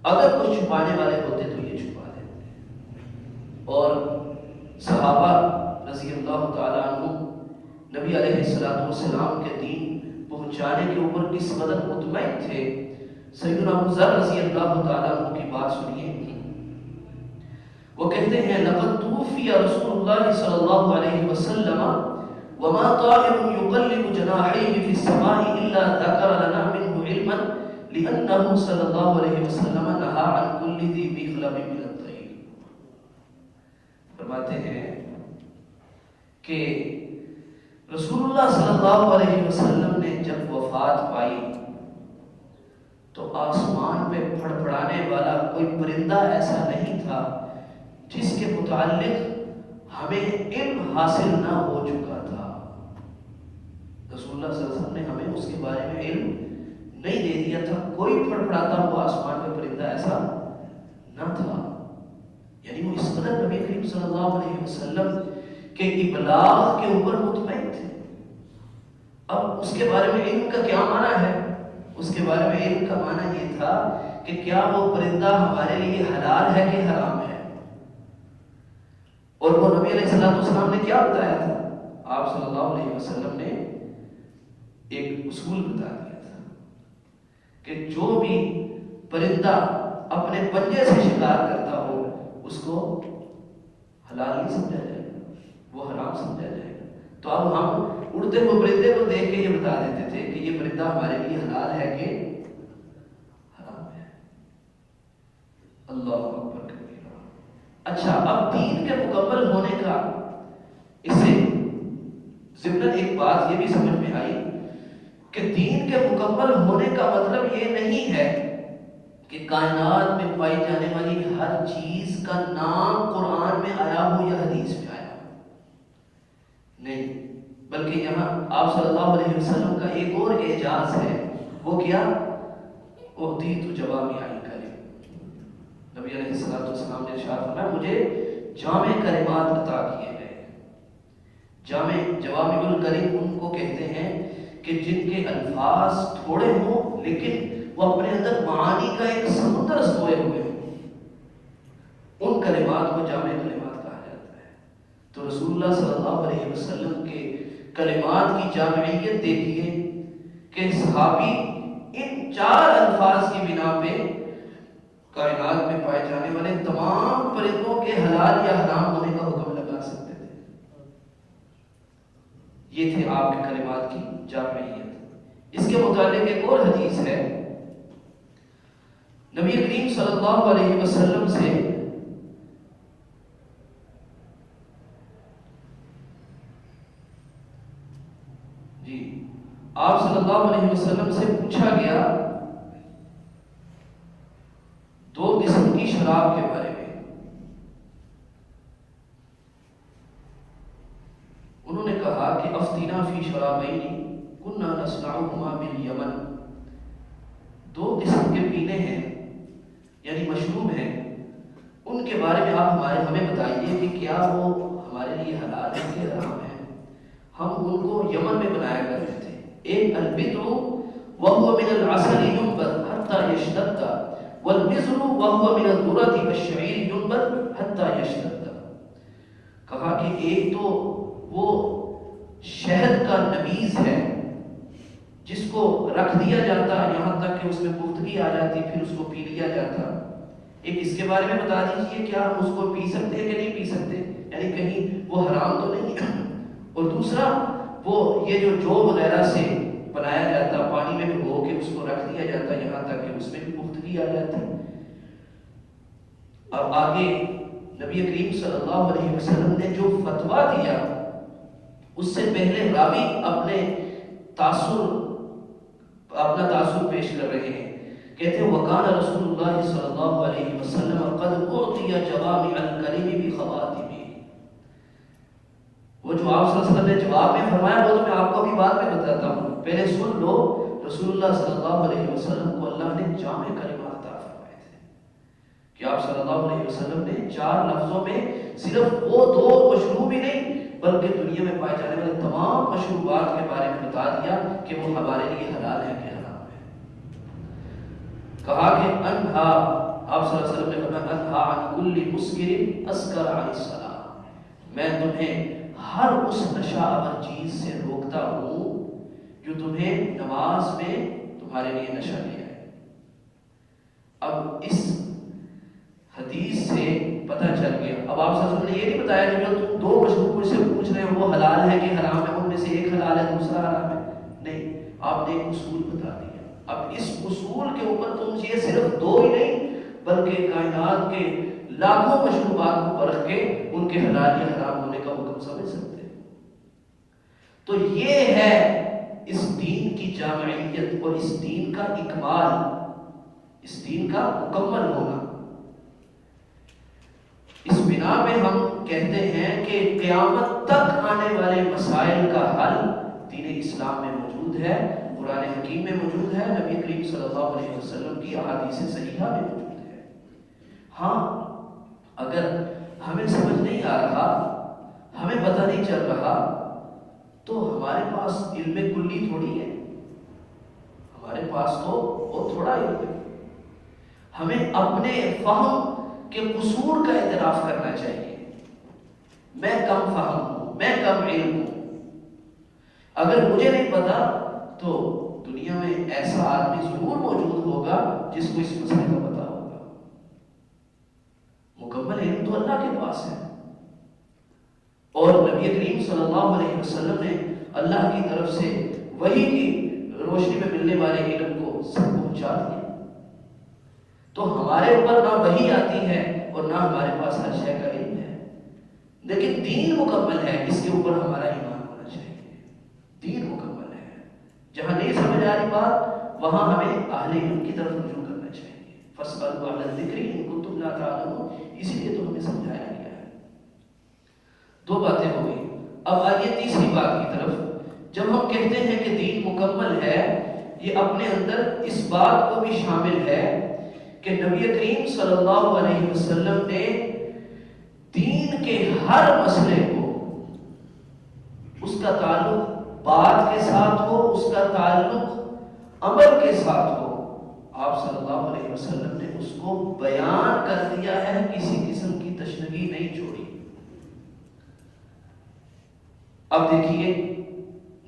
اگر کچھ چھپانے والے ہوتے تو یہ چھپا دیتے. اور صحابہ رضی اللہ تعالیٰ عنہ نبی علیہ السلام کے دین پہنچانے کے اوپر کس قدر مطمئن تھے. سیدنا ابو ذر رضی اللہ تعالیٰ عنہ کی بات سنیے، وہ کہتے ہیں لقد توفی رسول اللہ صلی اللہ علیہ وسلم وما طائر يقلب جناحيه في السماء الا ذكر لنا منه علما لانه صلی اللہ علیہ وسلم نهى عن كل ذي مخلب من الطير. فرماتے ہیں کہ رسول اللہ صلی اللہ علیہ وسلم نے جب وفات پائی تو آسمان پہ پھڑپڑانے والا کوئی پرندہ ایسا نہیں تھا جس کے متعلق ہمیں علم حاصل نہ ہو چکا تھا. رسول اللہ صلی اللہ علیہ وسلم نے ہمیں اس کے بارے میں علم نہیں دے دیا تھا. کوئی پھڑپڑاتا ہوا آسمان پہ پرندہ ایسا نہ تھا. یعنی وہ اس قدر نبی کریم صلی اللہ علیہ وسلم کہ ابلاغ کے اوپر مطمئن تھے. اب اس کے بارے میں علم کا کیا معنی ہے؟ اس کے بارے میں علم کا معنی یہ تھا کہ کیا وہ پرندہ ہمارے لیے حلال ہے کہ حرام ہے. اور وہ نبی علیہ السلام نے کیا بتایا تھا؟ آپ صلی اللہ علیہ وسلم نے ایک اصول بتا دیا تھا کہ جو بھی پرندہ اپنے پنجے سے شکار کرتا ہو اس کو حلال نہیں سمجھا جائے گا، وہ حرام سمجھا جائے گا. تو اب ہم اڑتے ہوئے پرندے کو دیکھ کے یہ بتا دیتے تھے کہ یہ پرندہ ہمارے لیے حلال ہے کہ حرام ہے. اللہ اکبر کبیرہ. اچھا، اب دین کے مکمل ہونے کا اس سے ضمن ایک بات یہ بھی سمجھ میں آئی کہ دین کے مکمل ہونے کا مطلب یہ نہیں ہے کہ کائنات میں پائی جانے والی ہر چیز کا نام قرآن میں آیا ہو یا حدیث میں آیا ہو. نہیں، بلکہ یہاں آپ صلی اللہ علیہ وسلم کا ایک اور اعجاز ہے. وہ کیا؟ اعطیت جوامع الکلم. نبی علیہ السلام نے ارشاد فرمایا مجھے جامع کلمات عطا کیے گئے. جوامع الکلم ان کو کہتے ہیں کہ جن کے الفاظ تھوڑے ہوں لیکن وہ اپنے اندر معانی کا ایک سمندر سوئے ہوئے ہوں. ان کلمات کو جامع کلمات کہا جاتا ہے. تو رسول اللہ صلی اللہ علیہ وسلم کے کلمات کی جامعیت دیکھیے کہ صحابی ان 4 الفاظ کی بنا پہ کائنات میں پائے جانے والے تمام پرندوں کے حلال یا حرام ہونے کا حکم لگا سکتے تھے. یہ تھے آپ کے کلمات کی جامعیت. اس کے متعلق ایک اور حدیث ہے. نبی کریم صلی اللہ علیہ وسلم سے آپ صلی اللہ علیہ وسلم سے پوچھا گیا 2 قسم کی شراب کے بارے میں. انہوں نے کہا کہ افتینا فی شرابین کنا نصنعہما بالیمن. 2 قسم کے پینے ہیں یعنی مشروب ہیں، ان کے بارے میں آپ ہمیں بتائیے کہ کیا وہ ہمارے لیے حلال ہے کہ حرام ہے. ہم ان کو یمن میں بنایا کرتے تھے. ایک البدر وهو من العسل ينبت حتى يشتد والبزر وهو من الذرة والشعير ينبت حتى يشتد. کہا کہ ایک تو وہ شہد کا نبیذ ہے جس کو رکھ دیا جاتا یہاں تک کہ اس میں پختگی آ جاتی, پھر اس کو پی لیا جاتا. ایک اس کے بارے میں بتا دیجئے کیا ہم اس کو پی سکتے ہیں کہ نہیں پی سکتے, یعنی کہیں وہ حرام تو نہیں ہے. اور دوسرا وہ یہ جو وغیرہ سے بنایا جاتا, پانی میں بھگو کے اس کو رکھ دیا جاتا یہاں تک کہ اس میں بھی پختگی آ جاتی. اب آگے نبی کریم صلی اللہ علیہ وسلم نے جو فتویٰ دیا اس سے پہلے راوی اپنا تاثر پیش کر رہے ہیں. کہتے ہیں وَقَانَ رسول اللہ صلی اللہ علیہ وسلم قد اعطی جوامع الکلم بخواتمہ. وہ جو آپ صلی اللہ علیہ وسلم نے جواب میں فرمایا وہ تو میں آپ کو بھی بعد میں بتاتا ہوں, پہلے سن لو. رسول اللہ صلی اللہ علیہ وسلم کو اللہ نے جامع کلمات عطا فرمائے تھے کہ آپ صلی اللہ علیہ وسلم نے 4 لفظوں میں صرف وہ 2 مشروب ہی نہیں بلکہ دنیا میں پائے جانے والے تمام مشروبات کے بارے میں بتا دیا کہ وہ ہمارے لیے حلال ہے کہ حرام ہے. کہا کہ انہا, آپ صلی اللہ علیہ وسلم نے فرمایا انہا عن کل مسکر اسکر عن الصلاۃ, میں تمہیں ہر اس نشہ آور چیز سے روکتا ہوں جو تمہیں نماز میں تمہارے لیے نشہ لے آئے. اب اس حدیث سے پتہ چل گیا. اب آپ صلی اللہ علیہ وسلم نے یہ نہیں بتایا کہ جو تم 2 مشروب سے پوچھ رہے ہو وہ حلال ہے کہ حرام ہے, ان میں سے ایک حلال ہے دوسرا حرام ہے, نہیں. آپ نے ایک اصول بتا دیا. اب اس اصول کے اوپر تم یہ صرف 2 ہی نہیں بلکہ کائنات کے لاکھوں مشروبات کو پرکھ کے ان کے حلال یا حرام ہونے کا حکم سمجھ سکتے ہیں. تو یہ ہے اس دین کی جامعیت اور اس دین کا اکمال, اس دین کا مکمل ہونا. اس بنا پہ ہم کہتے ہیں کہ قیامت تک آنے والے مسائل کا حل دین اسلام میں موجود ہے, قرآن حکیم میں موجود ہے, نبی کریم صلی اللہ علیہ وسلم کی احادیث صحیحہ میں موجود ہے. ہاں اگر ہمیں سمجھ نہیں آ رہا, ہمیں پتہ نہیں چل رہا, تو ہمارے پاس علم کلی تھوڑی ہے, ہمارے پاس تو وہ تھوڑا علم ہے. ہمیں اپنے فہم کے قصور کا اعتراف کرنا چاہیے. میں کم فہم ہوں, میں کم علم ہوں. اگر مجھے نہیں پتا تو دنیا میں ایسا آدمی ضرور موجود ہوگا جس کو اس مسئلے کا پتا ہوگا. مکمل علم تو اللہ کے پاس ہے, اور نبی کریم صلی اللہ علیہ وسلم نے اللہ کی طرف سے وحی کی روشنی میں ملنے والے علم کو سب پہنچا دیا. تو ہمارے اوپر نہ وحی آتی ہے اور نہ ہمارے پاس ہر شے کا علم ہے, لیکن دین مکمل ہے, اس کے اوپر ہمارا ایمان ہونا چاہیے. دین مکمل ہے. جہاں نہیں سمجھ آ رہی بات وہاں ہمیں اہل علم کی طرف رجوع کرنا چاہیے. فاسألوا اہل الذکر ان کنتم لا تعلمون, اسی لیے تو ہمیں سمجھایا گیا ہے. 2 باتیں ہو گئی. اب آئیے تیسری بات کی طرف. جب ہم کہتے ہیں کہ دین مکمل ہے, یہ اپنے اندر اس بات کو بھی شامل ہے کہ نبی کریم صلی اللہ علیہ وسلم نے دین کے ہر مسئلے کو, اس کا تعلق بات کے ساتھ ہو, اس کا تعلق عمل کے ساتھ ہو, آپ صلی اللہ علیہ وسلم نے اس کو بیان کر دیا ہے, کسی قسم کی تشنگی نہیں چھوڑی. اب دیکھیے,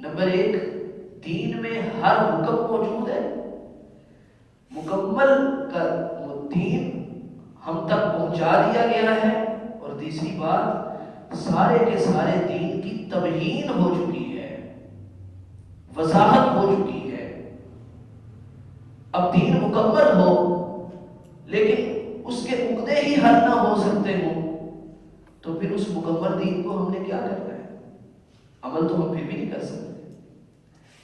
نمبر 1, دین میں ہر حکم موجود ہے. مکمل کا دین ہم تک پہنچا دیا گیا ہے. اور تیسری بات, سارے کے سارے دین کی تبیین ہو چکی ہے, وضاحت ہو چکی ہے. اب دین مکمل ہو لیکن اس کے عقدے ہی حل نہ ہو سکتے ہوں تو پھر اس مکمل دین کو ہم نے کیا کرنا ہے؟ عمل تو ہم پھر بھی نہیں کر سکتے.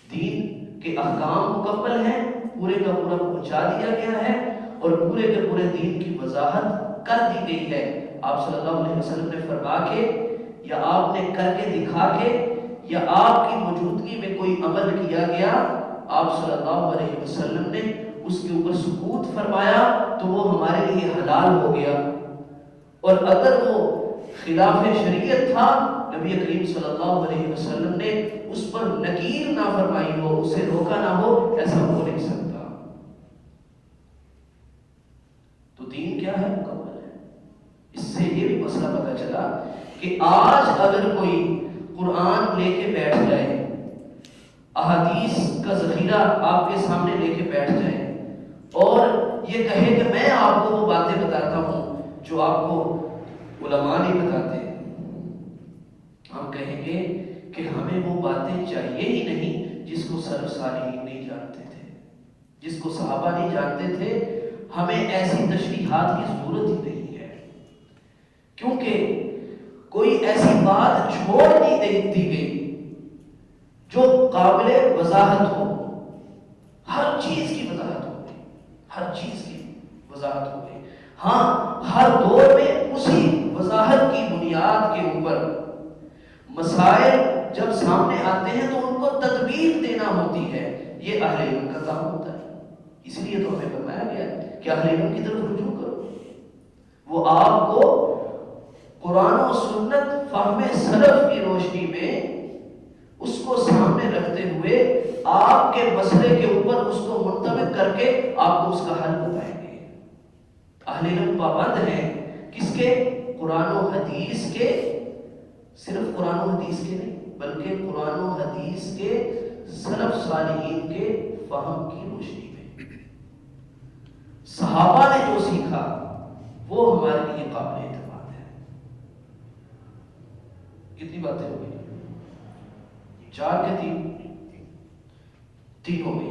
دین کے احکام مکمل ہیں, پورے کا پورا پہنچا دیا گیا ہے, اور پورے کے پورے دین کی وضاحت کر دی گئی ہے. آپ صلی اللہ علیہ وسلم نے فرما کے یا آپ نے کر کے دکھا کے یا آپ کی موجودگی میں کوئی عمل کیا گیا, آپ صلی اللہ علیہ وسلم نے اس کے اوپر سکوت فرمایا تو وہ ہمارے لیے حلال ہو گیا. اور اگر وہ خلاف شریعت تھا، نبی کریم صلی اللہ علیہ وسلم نے اس پر نکیر نہ فرمائی ہو، اسے روکا نہ ہو، ایسا ہو نہیں سکتا۔ تو دین کیا ہے؟ مکمل ہے۔ اس سے یہ بھی مسئلہ پتہ چلا کہ آج اگر کوئی قرآن لے کے بیٹھ جائے، احادیث کا ذخیرہ آپ کے سامنے لے کے بیٹھ جائے اور یہ کہے کہ میں آپ کو وہ باتیں بتاتا ہوں جو آپ کو علماء نہیں بتاتے، ہم کہیں گے کہ ہمیں وہ باتیں چاہیے ہی نہیں جس کو سلف صالحین نہیں جانتے تھے، جس کو صحابہ نہیں جانتے تھے۔ ہمیں ایسی تشریحات کی ضرورت ہی نہیں ہے، کیونکہ کوئی ایسی بات چھوڑ نہیں دی گئی جو قابل وضاحت ہو۔ ہر چیز کی وضاحت ہو گئی، ہر چیز کی وضاحت ہو گئی۔ ہاں، ہر دور میں اسی وضاحت کی بنیاد کے اوپر مسائل جب سامنے آتے ہیں تو ان کو تطبیق دینا ہوتی ہے، یہ اہل علم کا کام ہوتا ہے۔ اس لیے تو ہمیں فرمایا گیا ہے کہ اہل علم کی طرف رجوع کرو، وہ آپ کو قرآن و سنت فہم سلف کی روشنی میں اس کو سامنے رکھتے ہوئے آپ کے مسئلے کے اوپر اس کو منطبق کر کے آپ کو اس کا حل بتائیں گے۔ اہل علم پابند ہیں کس کے؟ قرآن و حدیث کے، صرف قرآن و حدیث کے نہیں بلکہ قرآن و حدیث کے سلف صالحین کے فہم کی روشنی میں۔ صحابہ نے جو سیکھا وہ ہمارے لیے قابل اعتماد ہے۔ کتنی باتیں ہو گئی؟ 4 کے 3 ہو گئی۔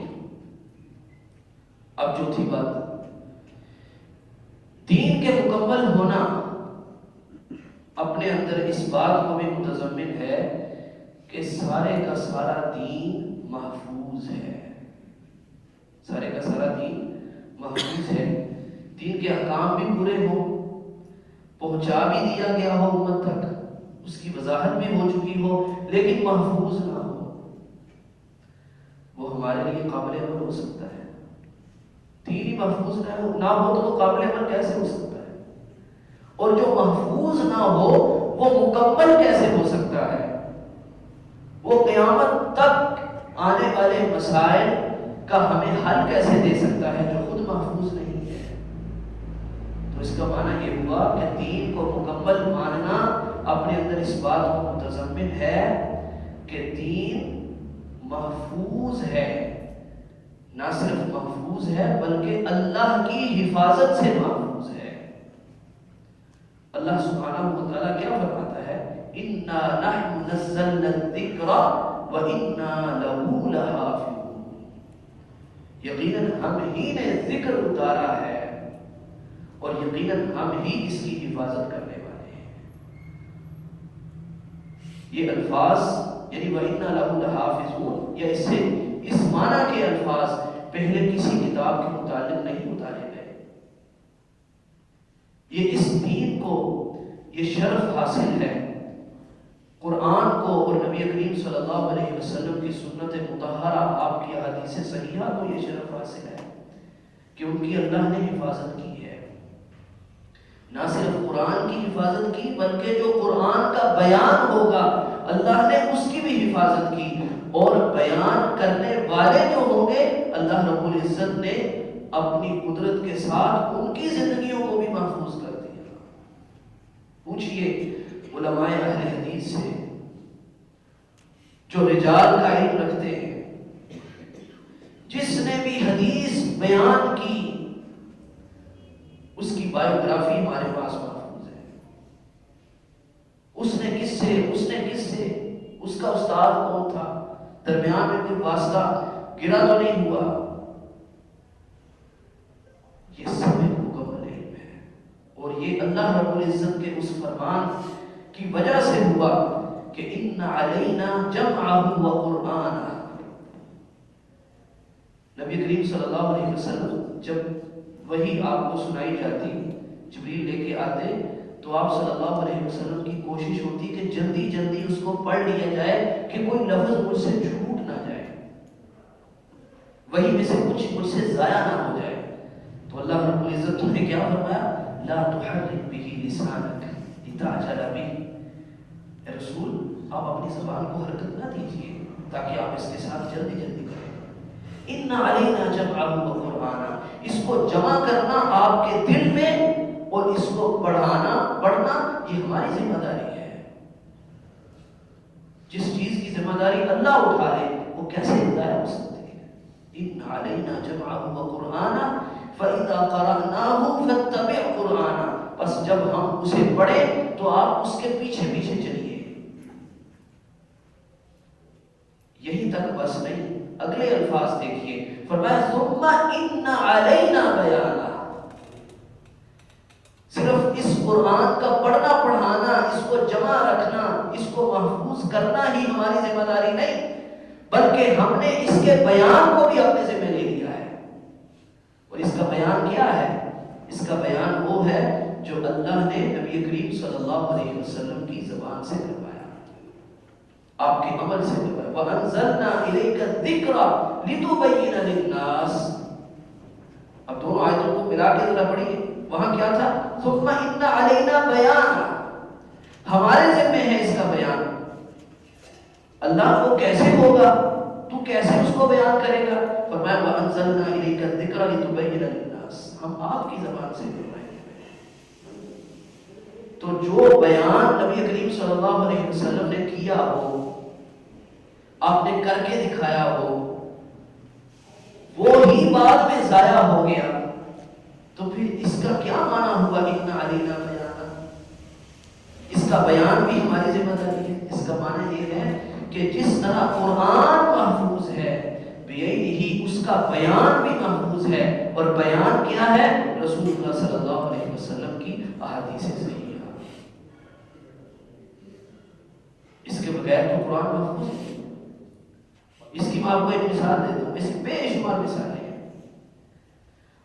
اب جو تھی بات دین کے مکمل ہونا اپنے اندر اس بات کو بھی متضمن ہے کہ سارے کا سارا دین محفوظ ہے، سارے کا سارا دین محفوظ ہے۔ دین کے احکام بھی پورے ہوں، پہنچا بھی دیا گیا ہو امت تک، اس کی وضاحت بھی ہو چکی ہو، لیکن محفوظ نہ ہو، وہ ہمارے لیے قابل عمل ہو سکتا ہے؟ دین ہی محفوظ نہ ہو تو وہ قابل عمل کیسے ہو سکتا ہے؟ اور جو محفوظ نہ ہو وہ مکمل کیسے ہو سکتا ہے؟ وہ قیامت تک آنے والے مسائل کا ہمیں حل کیسے دے سکتا ہے جو خود محفوظ نہیں ہے؟ تو اس کا معنی یہ ہوا کہ دین کو مکمل ماننا اپنے اندر اس بات کو متضمن ہے کہ دین محفوظ ہے، نہ صرف محفوظ ہے بلکہ اللہ کی حفاظت سے محفوظ ہے۔ اللہ سبحانہ و تعالیٰ کیا فرماتا ہے؟ اِنَّا نَحْنُ نَزَّلْنَا الذِّكْرَ وَإِنَّا لَهُ لَحَافِظُونَ، یقیناً ہم ہی نے ذکر اتارا ہے اور یقیناً ہم ہی اس کی حفاظت کرنے والے ہیں۔ یہ الفاظ یعنی وَإِنَّا لَهُ لَحَافِظُونَ، یا اس سے اس معنی کے الفاظ پہلے کسی کتاب کے متعلق نہیں اتارے گئے۔ یہ اس دین کو یہ شرف حاصل ہے، قرآن کو اور نبی کریم صلی اللہ علیہ وسلم کی سنت مطہرہ، آپ کی احادیث صحیحہ کو یہ شرف حاصل ہے کہ ان کی اللہ نے حفاظت کی ہے۔ نہ صرف قرآن کی حفاظت کی بلکہ جو قرآن کا بیان ہوگا اللہ نے اس کی بھی حفاظت کی، اور بیان کرنے والے جو ہوں گے اللہ رب العزت نے اپنی قدرت کے ساتھ ان کی زندگیوں کو بھی محفوظ کر دیا۔ پوچھئے علماء اہل حدیث سے جو رجال کا علم رکھتے ہیں، جس نے بھی حدیث بیان کی اس کی بایوگرافی ہمارے پاس محفوظ ہے۔ اس نے کس سے اس کا استاد کون تھا، درمیان میں کوئی واسطہ گرا تو نہیں ہوا، یہ سب مکمل علم ہے۔ اور یہ اللہ رب العزت کے اس فرمان کی وجہ سے ہوا کہ ان علینا جمعہ و قرآنہ۔ نبی کریم صلی اللہ علیہ وسلم جب وحی آپ کو سنائی جاتی، جبریل لے کے آتے، تو آپ صلی اللہ علیہ وسلم کی کوشش ہوتی کہ جلدی جلدی اس کو پڑھ لیا جائے کہ کوئی لفظ مجھ سے چھوٹ نہ جائے، وحی میں سے کچھ مجھ سے ضائع نہ ہو جائے۔ تو اللہ رب العزت نے کیا فرمایا؟ لا تحرک به لسانک استعجل به، اے رسول آپ اپنی زبان کو حرکت نہ دیجیے تاکہ آپ اس کے ساتھ جلدی جلدی کریں. ان علینا جمعہ و قرآن، اس کو جمع کرنا آپ کے دل میں اور اس کو پڑھنا یہ ہماری ذمہ داری ہے. جس چیز کی ذمہ داری اللہ اٹھا لے وہ کیسے ضائع ہو سکتی ہے؟ ان علینا جمعہ و قرآن فاذا قرأناه فاتبع قرآن، بس جب ہم اسے پڑھیں تو آپ اس کے پیچھے پیچھے چلیے. یہی تک بس نہیں، اگلے الفاظ دیکھیے، فرمایا ثم ان علینا بیانا. صرف اس قرآن کا پڑھنا پڑھانا، اس کو جمع رکھنا، اس کو محفوظ کرنا ہی ہماری ذمہ داری نہیں، بلکہ ہم نے اس کے بیان کو بھی اپنے ذمہ لے لیا ہے. اور اس کا بیان کیا ہے؟ اس کا بیان وہ ہے جو اللہ نے نبی کریم صلی اللہ علیہ وسلم کی زبان سے کروایا، آپ کے عمل سے کروایا. وَأَنزَلْنَا إِلَيْكَ الذِّكْرَ لِتُبَيِّنَ لِلنَّاسِ. اب دونوں آیتوں کو ملا کے ذرا پڑھیے. وہاں کیا تھا؟ ثُمَّ إِنَّ عَلَيْنَا بَيَانَ، ہمارے ذمہ ہے اس کا بیان. اللہ کو کیسے ہوگا؟ تو کیسے اس کو بیان کرے گا؟ فرمایا وَأَنزَلْنَا إِلَيْكَ الذِّكْرَ لِتُبَيِّنَ لِلنَّاسِ، ہم آپ کی زبان سے کروائیں گے. تو جو بیان نبی کریم صلی اللہ علیہ وسلم نے کیا ہو، آپ نے کر کے دکھایا ہو، وہ ہی بعد میں ضائع ہو گیا، تو پھر اس کا کیا معنی ہوا ان علینا بیانا؟ اس کا بیان بھی ہماری ذمہ داری ہے. اس کا معنی یہ ہے کہ جس طرح قرآن محفوظ ہے ہی اس کا بیان بھی محفوظ ہے. اور بیان کیا ہے؟ رسول اللہ صلی اللہ علیہ وسلم کی احادیث صحیحہ. اس کے بغیر تو قرآن محفوظ ہے. اس کی میں آپ کو ایک مثال دے دوں، ایسی بے شمار مثالیں ہیں.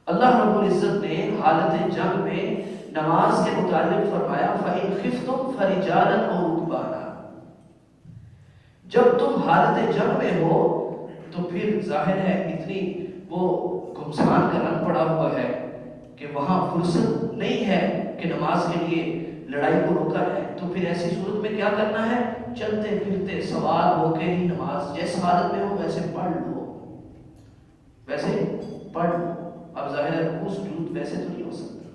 اللہ رب العزت نے حالت جنگ میں نماز کے متعلق فرمایا فَإِنْ خِفْتُمْ فَرِجَالًا أَوْ رُكْبَانًا. جب تم حالت جنگ میں ہو تو پھر ظاہر ہے اتنی وہ گھمسان کا رنگ پڑا ہوا ہے کہ وہاں فرصت نہیں ہے کہ نماز کے لیے لڑائی کو روکا جائے. تو پھر ایسی صورت میں کیا کرنا ہے؟ چلتے پھرتے سوار ہو کے ہی نماز جس حالت میں ہو ویسے پڑھ لو، ویسے پڑھ لو. اب ظاہر ہے رکوع سجود ویسے تو نہیں ہو سکتا.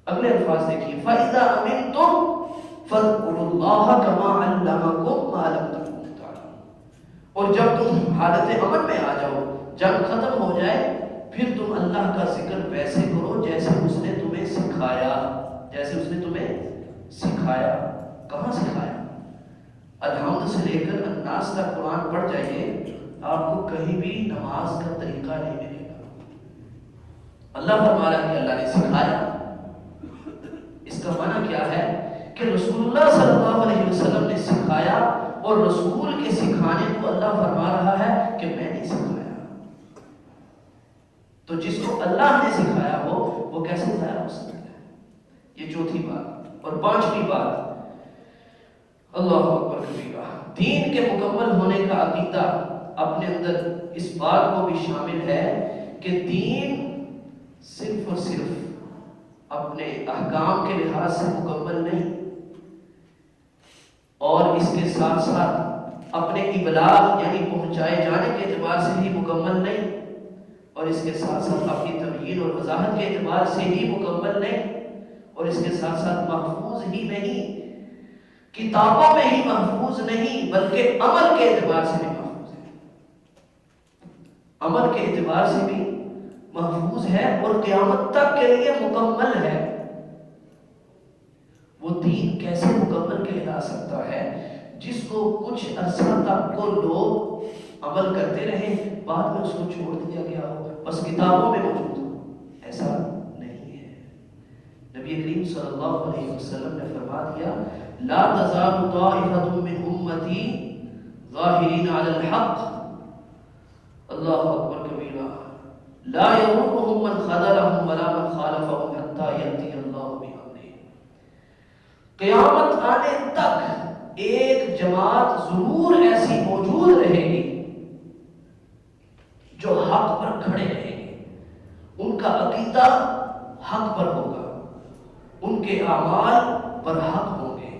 اگلے الفاظ دیکھیے فَإِذَا أَمِنْتُمْ فَاذْكُرُوا اللَّهَ كَمَا عَلَّمَكُمْ مَا لَمْ تَكُونُوا تَعْلَمُونَ. اور جب تم حالت امن میں آ جاؤ، جنگ ختم ہو جائے، پھر تم اللہ کا ذکر ویسے کرو جیسے اس نے تمہیں سکھایا. جیسے اس نے تمہیں سکھایا. کہاں سکھایا؟ الحمد سے لے کر الناس تک قرآن پڑھ جائیے، آپ کو کہیں بھی نماز کا طریقہ نہیں ملے گا. اللہ فرما رہا ہے کہ اللہ نے سکھایا. اس کا معنی کیا ہے؟ کہ رسول اللہ صلی اللہ علیہ وسلم نے سکھایا، اور رسول کے سکھانے کو اللہ فرما رہا ہے کہ میں نے سکھایا. تو جس کو اللہ نے سکھایا ہو وہ کیسے ضائع ہو سکتا ہے؟ یہ چوتھی بات. اور پانچویں بات، اللہ اکبر کبیرہ، دین کے مکمل ہونے کا عقیدہ اپنے اندر اس بات کو بھی شامل ہے کہ دین صرف اور صرف اپنے احکام کے لحاظ سے مکمل نہیں، اور اس کے ساتھ ساتھ اپنے ابلاغ یعنی پہنچائے جانے کے اعتبار سے ہی مکمل نہیں، اور اس کے ساتھ ساتھ اپنی تبیین اور وضاحت کے اعتبار سے ہی مکمل نہیں، اور اس کے ساتھ ساتھ محفوظ ہی نہیں، کتابوں میں ہی محفوظ نہیں، بلکہ عمل کے اعتبار سے بھی محفوظ ہے. عمل کے اعتبار سے بھی محفوظ ہے اور قیامت تک کے لیے مکمل ہے. وہ دین کیسے مکمل کہلا سکتا ہے جس کو کچھ عرصہ تک کو لوگ عمل کرتے رہے، بعد میں اس کو چھوڑ دیا گیا ہو، بس کتابوں میں موجود ہو؟ ایسا نہیں ہے. نبی کریم صلی اللہ علیہ وسلم نے فرما دیا لا تزال طائفة من امتی ظاہرین علی الحق. اللہ اکبر کبیرہ. لا يضرهم من خذلهم ولا من خالفهم حتى يأتي اللہ بأمرہ. قیامت آنے تک ایک جماعت ضرور ایسی موجود رہے گی جو حق پر کھڑے رہیں گے، ان کا عقیدہ حق پر ہوگا، ان کے اعمال برحق ہوں گے.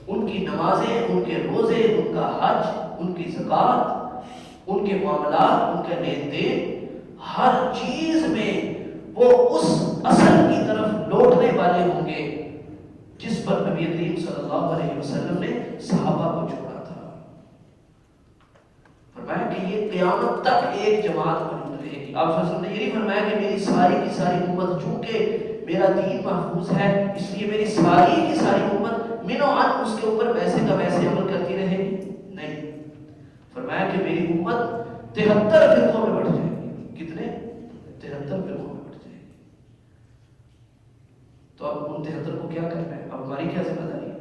ان کی نمازیں، ان کے روزے، ان کا حج، ان کی زکوٰۃ، ان کے معاملات، ان کا لین دین، ہر چیز میں وہ اس اصل کی طرف لوٹنے والے ہوں گے جس پر نبی کریم صلی اللہ علیہ وسلم نے صحابہ کو چھوڑا تھا. فرمایا کہ یہ قیامت تک ایک جماعت موجود رہے گی. آپ صلی اللہ علیہ وسلم نے یہ نہیں فرمایا کہ میری ساری کی ساری امت چونکہ میرا دین محفوظ ہے اس لیے میری ساری کی ساری امت من و عن اس کے اوپر ویسے کا ویسے عمل کرتی رہے گی. نہیں، فرمایا کہ میری امت 73 فرقوں میں بٹ جائے گی. کتنے؟ 73 فرقوں میں بٹ جائے گی. تو اب ان 73 کو کیا کرنا ہے؟ اب ہماری کیا ذمہ داری ہے؟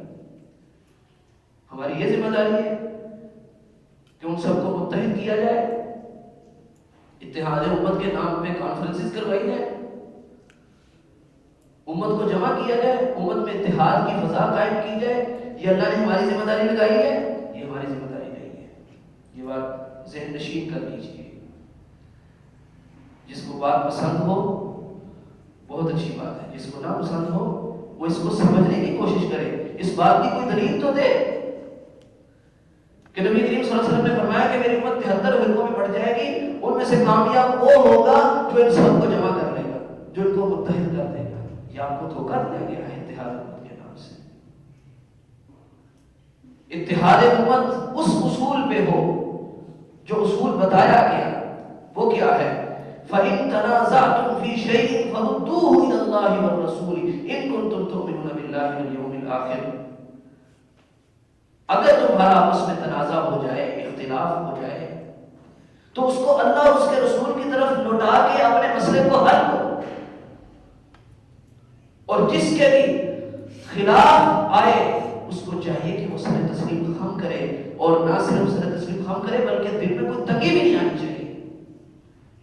ہماری یہ ذمہ داری ہے کہ ان سب کو متحد کیا جائے، اتحاد امت کے نام پہ کانفرنسز کروائی جائے، امت کو جمع کیا جائے، امت میں اتحاد کی فضا قائم کی جائے. یہ اللہ نے ہماری ذمہ داری لگائی ہے، یہ ہماری ذمہ داری نہیں ہے. یہ بات ذہن نشین کر لیجیے. جس کو بات پسند ہو بہت اچھی بات ہے، جس کو نہ پسند ہو وہ اس کو سمجھنے کی کوشش کرے. اس بات کی کوئی دلیل تو دے کہ نبی کریم صلی اللہ علیہ وسلم نے فرمایا کہ میری امت 73 فرقوں میں بٹ جائے گی، ان میں سے کامیاب وہ ہوگا جو ان سب کو جمع کر لے گا، جو ان کو متحد کر دے گا. یہ آپ کو دھوکہ دیا گیا ہے اتحاد امت کے نام سے. اتحاد امت اس اصول پہ ہو جو اصول بتایا گیا. وہ کیا ہے؟ فَإِن تَنَازَعْتُمْ فِي شَيْءٍ فَرُدُّوهُ إِلَى اللَّهِ وَالرَّسُولِ إِن كُنتُمْ تُؤْمِنُونَ بِاللَّهِ وَالْيَوْمِ الْآخِرِ. اگر تمہارا آپس میں تنازع ہو جائے، اختلاف ہو جائے، تو اس کو اللہ اور اس کے رسول کی طرف لوٹا کے اپنے مسئلے کو حل کرو. اور جس کے بھی خلاف آئے اس کو چاہیے کہ وہ سر تسلیم خم کرے، اور نہ صرف سر تسلیم خم کرے بلکہ دل میں کوئی تنگی بھی نہیں آنی چاہیے.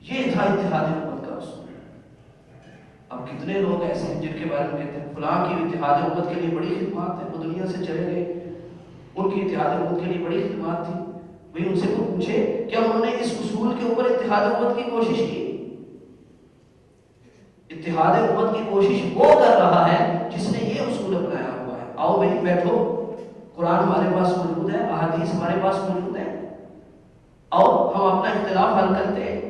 یہ تھا اتحاد امت کا اصول. اب کتنے لوگ ایسے ہیں جن کے بارے میں کہتے ہیں فلاں کی اتحاد امت کے لیے بڑی خدمات ہے، وہ دنیا سے چلے گئے، ان کی اتحاد امت کے لیے بڑی خدمات تھی. وہی ان سے کو پوچھے کیا انہوں نے اس اصول کے اوپر اتحاد امت کی کوشش کی؟ اتحاد امت کی کوشش وہ کر رہا ہے جس نے یہ اصول اپنایا ہوا ہے. آؤ بھائی بیٹھو، قرآن ہمارے پاس موجود ہے، احادیث ہمارے پاس موجود ہے، آؤ ہم اپنا اختلاف حل کرتے ہیں.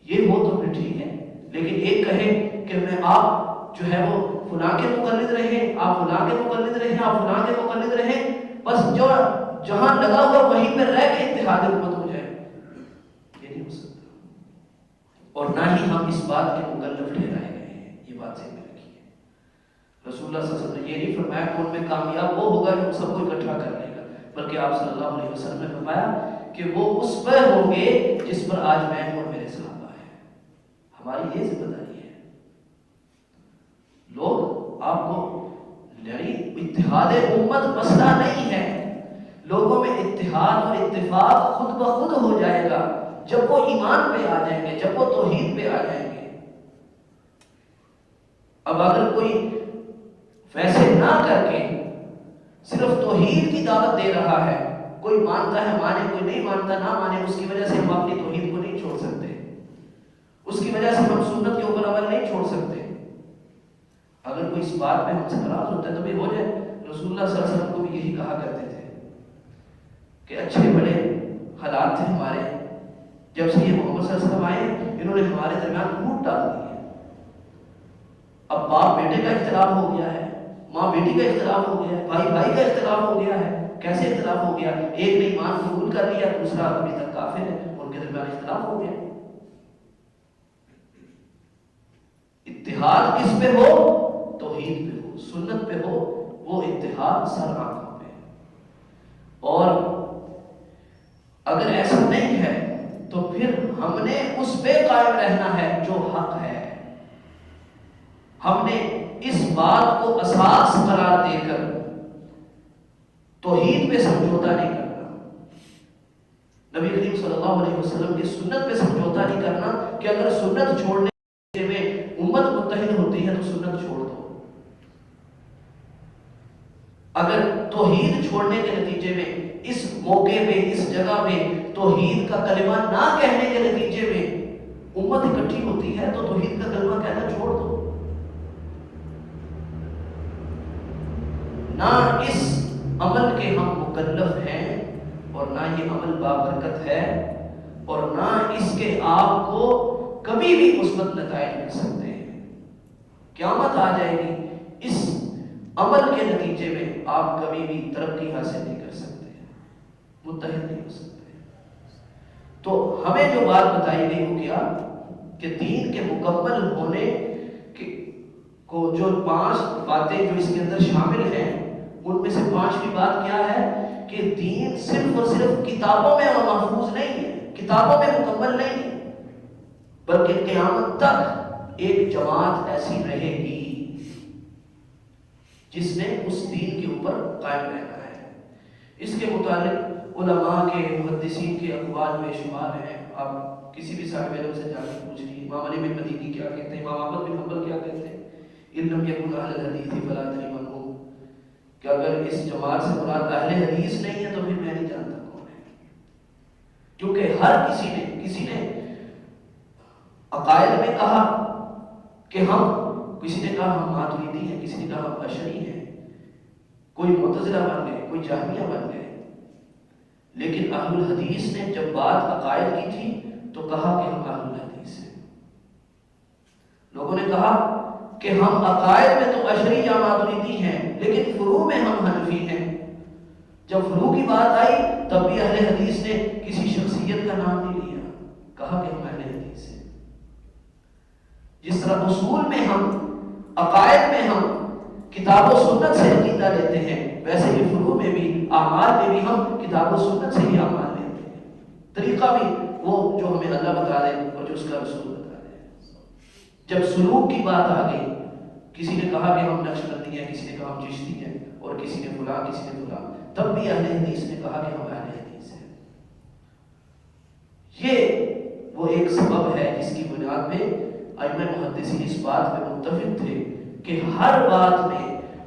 یہ ہو تو پھر ٹھیک ہے، لیکن ایک کہے کہ میں آپ جو ہے وہ فلاں کے مقلد رہے، آپ فلاں کے مقلد رہے، آپ فلاں کے مقلد رہے، بس جو جہاں لگا ہوا وہیں پہ رہ کے اتحاد امت ہو جائے، یہ نہیں ہو سکتا. اور نہ ہی ہم اس بات کے مکلف ٹھہرائے گئے ہیں. یہ بات ذہن میں رکھیے. رسول اللہ صلی اللہ علیہ وسلم نے یہ نہیں فرمایا کہ ان میں کامیاب وہ ہوگا جو سب کو اکٹھا کر لے گا، بلکہ آپ صلی اللہ علیہ وسلم نے فرمایا کہ وہ اس پر ہوں گے جس پر آج میں ہوں اور میرے صحابہ ہیں. ہماری یہ ذمہ داری ہے. لوگ آپ کو یعنی اتحاد امت مسئلہ نہیں ہے. لوگوں میں اتحاد اور اتفاق خود بخود ہو جائے گا جب وہ ایمان پہ آ جائیں گے، جب وہ توحید پہ آ جائیں گے. اب اگر کوئی ویسے نہ کر کے صرف توحید کی دعوت دے رہا ہے، کوئی مانتا ہے مانے، کوئی نہیں مانتا نہ مانے، اس کی وجہ سے ہم اپنی توحید کو نہیں چھوڑ سکتے، اس کی وجہ سے ہم سنت کے اوپر عمل نہیں چھوڑ سکتے. اگر کوئی اس بات میں ہم سے ناراض ہوتا ہے تو بھی ہو جائے. رسول اللہ صلی اللہ علیہ وسلم کو بھی یہی کہا کرتے تھے کہ اچھے بڑے حالات تھے ہمارے، جب سے یہ محمد صلی اللہ علیہ وسلم آئے انہوں نے ہمارے درمیان پھوٹ ڈال دی ہے. اب باپ بیٹے کا اختلاف ہو گیا ہے، ماں بیٹی کا اختلاف ہو گیا ہے، بھائی بھائی کا اختلاف ہو گیا ہے. کیسے اختلاف ہو گیا؟ ایک نے ایمان قبول کر لیا، دوسرا ابھی تک کافر ہے، ان کے درمیان اختلاف ہو گیا. اتحاد کس پہ ہو؟ توحید پہ ہو، سنت پہ ہو. وہ اتحاد سر آنکھوں پہ. اور اگر ایسا نہیں ہے تو پھر ہم نے اس پہ قائم رہنا ہے جو حق ہے. ہم نے اس بات کو اساس قرار دے کر توحید پہ سمجھوتا نہیں کرنا، نبی کریم صلی اللہ علیہ وسلم کی سنت پہ سمجھوتا نہیں کرنا کہ اگر سنت چھوڑنے میں امت متحد ہوتی ہے تو سنت چھوڑ دو. اگر توحید چھوڑنے کے نتیجے میں اس موقع پہ اس جگہ پہ توحید کا کلمہ نہ کہنے کے نتیجے میں امت اکٹھی ہوتی ہے تو توحید کا کلمہ کہنا چھوڑ دو. نہ اس عمل کے ہم مکلف ہیں اور نہ یہ عمل بابرکت ہے اور نہ اس کے آپ کو کبھی بھی مثبت نتائج مل سکتے ہیں. قیامت آ جائے گی، اس عمل کے نتیجے میں آپ کبھی بھی ترقی حاصل نہیں کر سکتے، متحد نہیں ہو سکتے. تو ہمیں جو بات بتائی گئی وہ کیا کہ دین کے مکمل ہونے کو جو 5 باتیں جو اس کے اندر شامل ہیں، ان میں سے 5ویں بات کیا ہے کہ دین صرف اور صرف کتابوں میں محفوظ نہیں ہے، کتابوں میں مکمل نہیں ہے، بلکہ قیامت تک ایک جماعت ایسی رہے گی جس نے اس دین کے اوپر قائم رہنا ہے. اس کے متعلق علماء کے، محدثین کے اقوال بے شمار ہیں. آپ کسی بھی صاحب علم سے جا کے پوچھ لیجیے، امام علی بن مدینی کیا کہتے ہیں، امام احمد بن حنبل کیا کہتے ہیں، علم یکن اہل الحدیث فلا ادری من ہم، کہ اگر اس جماعت سے مراد اہل حدیث نہیں ہے تو پھر میں نہیں جانتا کون ہے. کیونکہ ہر کسی نے عقائد میں کہا کہ کسی نے کہا ہم ماتریدی ہیں، کسی نے کہا ہم اشعری ہیں، کوئی معتزلہ بن گئے، کوئی جہمیہ بن گئے. لیکن اہل الحدیث نے جب بات عقائد کی تھی تو کہا کہ ہم اہل الحدیث ہیں. لوگوں نے کہا کہ ہم عقائد میں تو اشعری یا ماتریدی ہیں لیکن فروع میں ہم حنفی ہیں. جب فروع کی بات آئی تب بھی اہل حدیث نے کسی شخصیت کا نام نہیں لیا، کہا کہ ہم اہل حدیث ہیں. جس طرح اصول میں ہم، عقائد میں ہم کتاب و سنت سے عقیدہ لیتے ہیں، ویسے ہی فروع میں بھی، اعمال میں بھی ہم کتاب و سنت سے ہی اعمال لیتے ہیں. طریقہ بھی وہ جو ہمیں اللہ بتا دے اور جو اس کا رسول بتا دے. جب سلوک کی بات آ گئی، کسی نے کہا کہ ہم نقشبندی ہیں، کسی نے کہا ہم چشتی ہیں، اور کسی نے فلاں، کسی نے فلاں، تب بھی اہل حدیث نے کہا کہ ہم اہل حدیث ہیں. یہ وہ ایک سبب ہے جس کی بنیاد پہ ائمہ محدثین اس بات پہ متفق تھے کہ ہر بات میں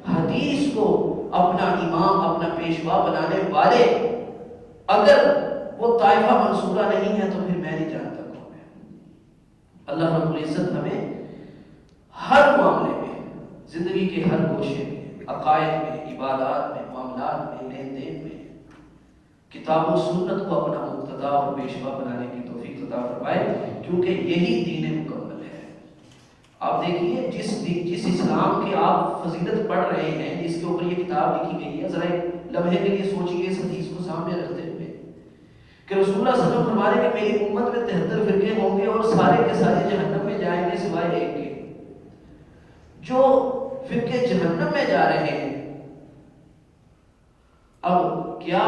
حدیث کو اپنا امام، اپنا پیشوا بنانے والے اگر وہ طائفہ منصورہ نہیں ہے تو پھر میں نہیں جانتا کون ہے. اللہ رب العزت ہمیں ہر معاملے میں، زندگی کے ہر گوشے میں، عقائد میں، عبادات میں، معاملات میں، لین دین میں کتاب و سنت کو اپنا مقتدا اور پیشوا بنانے کی توفیق عطا فرمائے، کیونکہ یہی دین مکمل ہے. آپ دیکھیے جس اسلام کی آپ فضیلت پڑھ رہے ہیں، جس کے اوپر یہ کتاب لکھی گئی ہے، ذرا ایک لمحے کے لیے سوچیے اس حدیث کو سامنے رکھتے ہوئے کہ رسول اللہ صلی اللہ علیہ وسلم فرما رہے کہ میری امت میں 73 فرقے ہوں گے اور سارے کے سارے جہنم میں جائیں گے سوائے ایک کے. جو فرقے جہنم میں جا رہے ہیں، اب کیا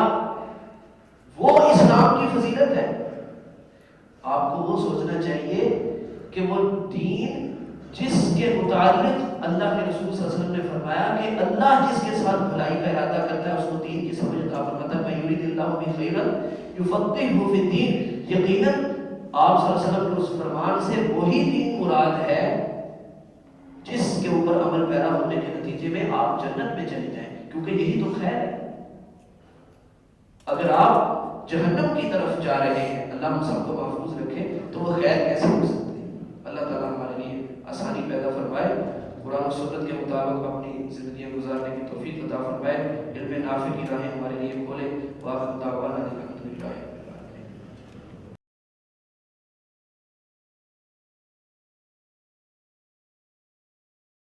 وہ اسلام کی فضیلت ہے؟ آپ کو وہ سوچنا چاہیے کہ وہ دین جس کے متعلق اللہ کے رسول صلی اللہ علیہ وسلم نے فرمایا کہ اللہ جس کے ساتھ بھلائی کا ارادہ کرتا ہے اس کو دین کی سمجھ عطا فرماتا ہے. من یرید اللہ بہ خیرا یفقہہ فی الدین. یقیناً آپ صلی اللہ علیہ وسلم کے اس فرمان سے وہی دین مراد ہے جس کے اوپر عمل پیرا ہونے کے نتیجے میں آپ جنت میں چلے جائیں، کیونکہ یہی تو خیر ہے. اگر آپ جہنم کی طرف جا رہے ہیں، اللہ ہم سب کو محفوظ رکھے، تو وہ خیر کیسے ہو سکتی ہے؟ اللہ تعالیٰ ہمارے لیے آسانی پیدا فرمائے، قرآن و سنت کے مطابق اپنی زندگیاں گزارنے کی توفیق عطا فرمائے، علم نافع کی راہیں ہمارے لیے کھولے. وآخر دعوانا الحمدللہ.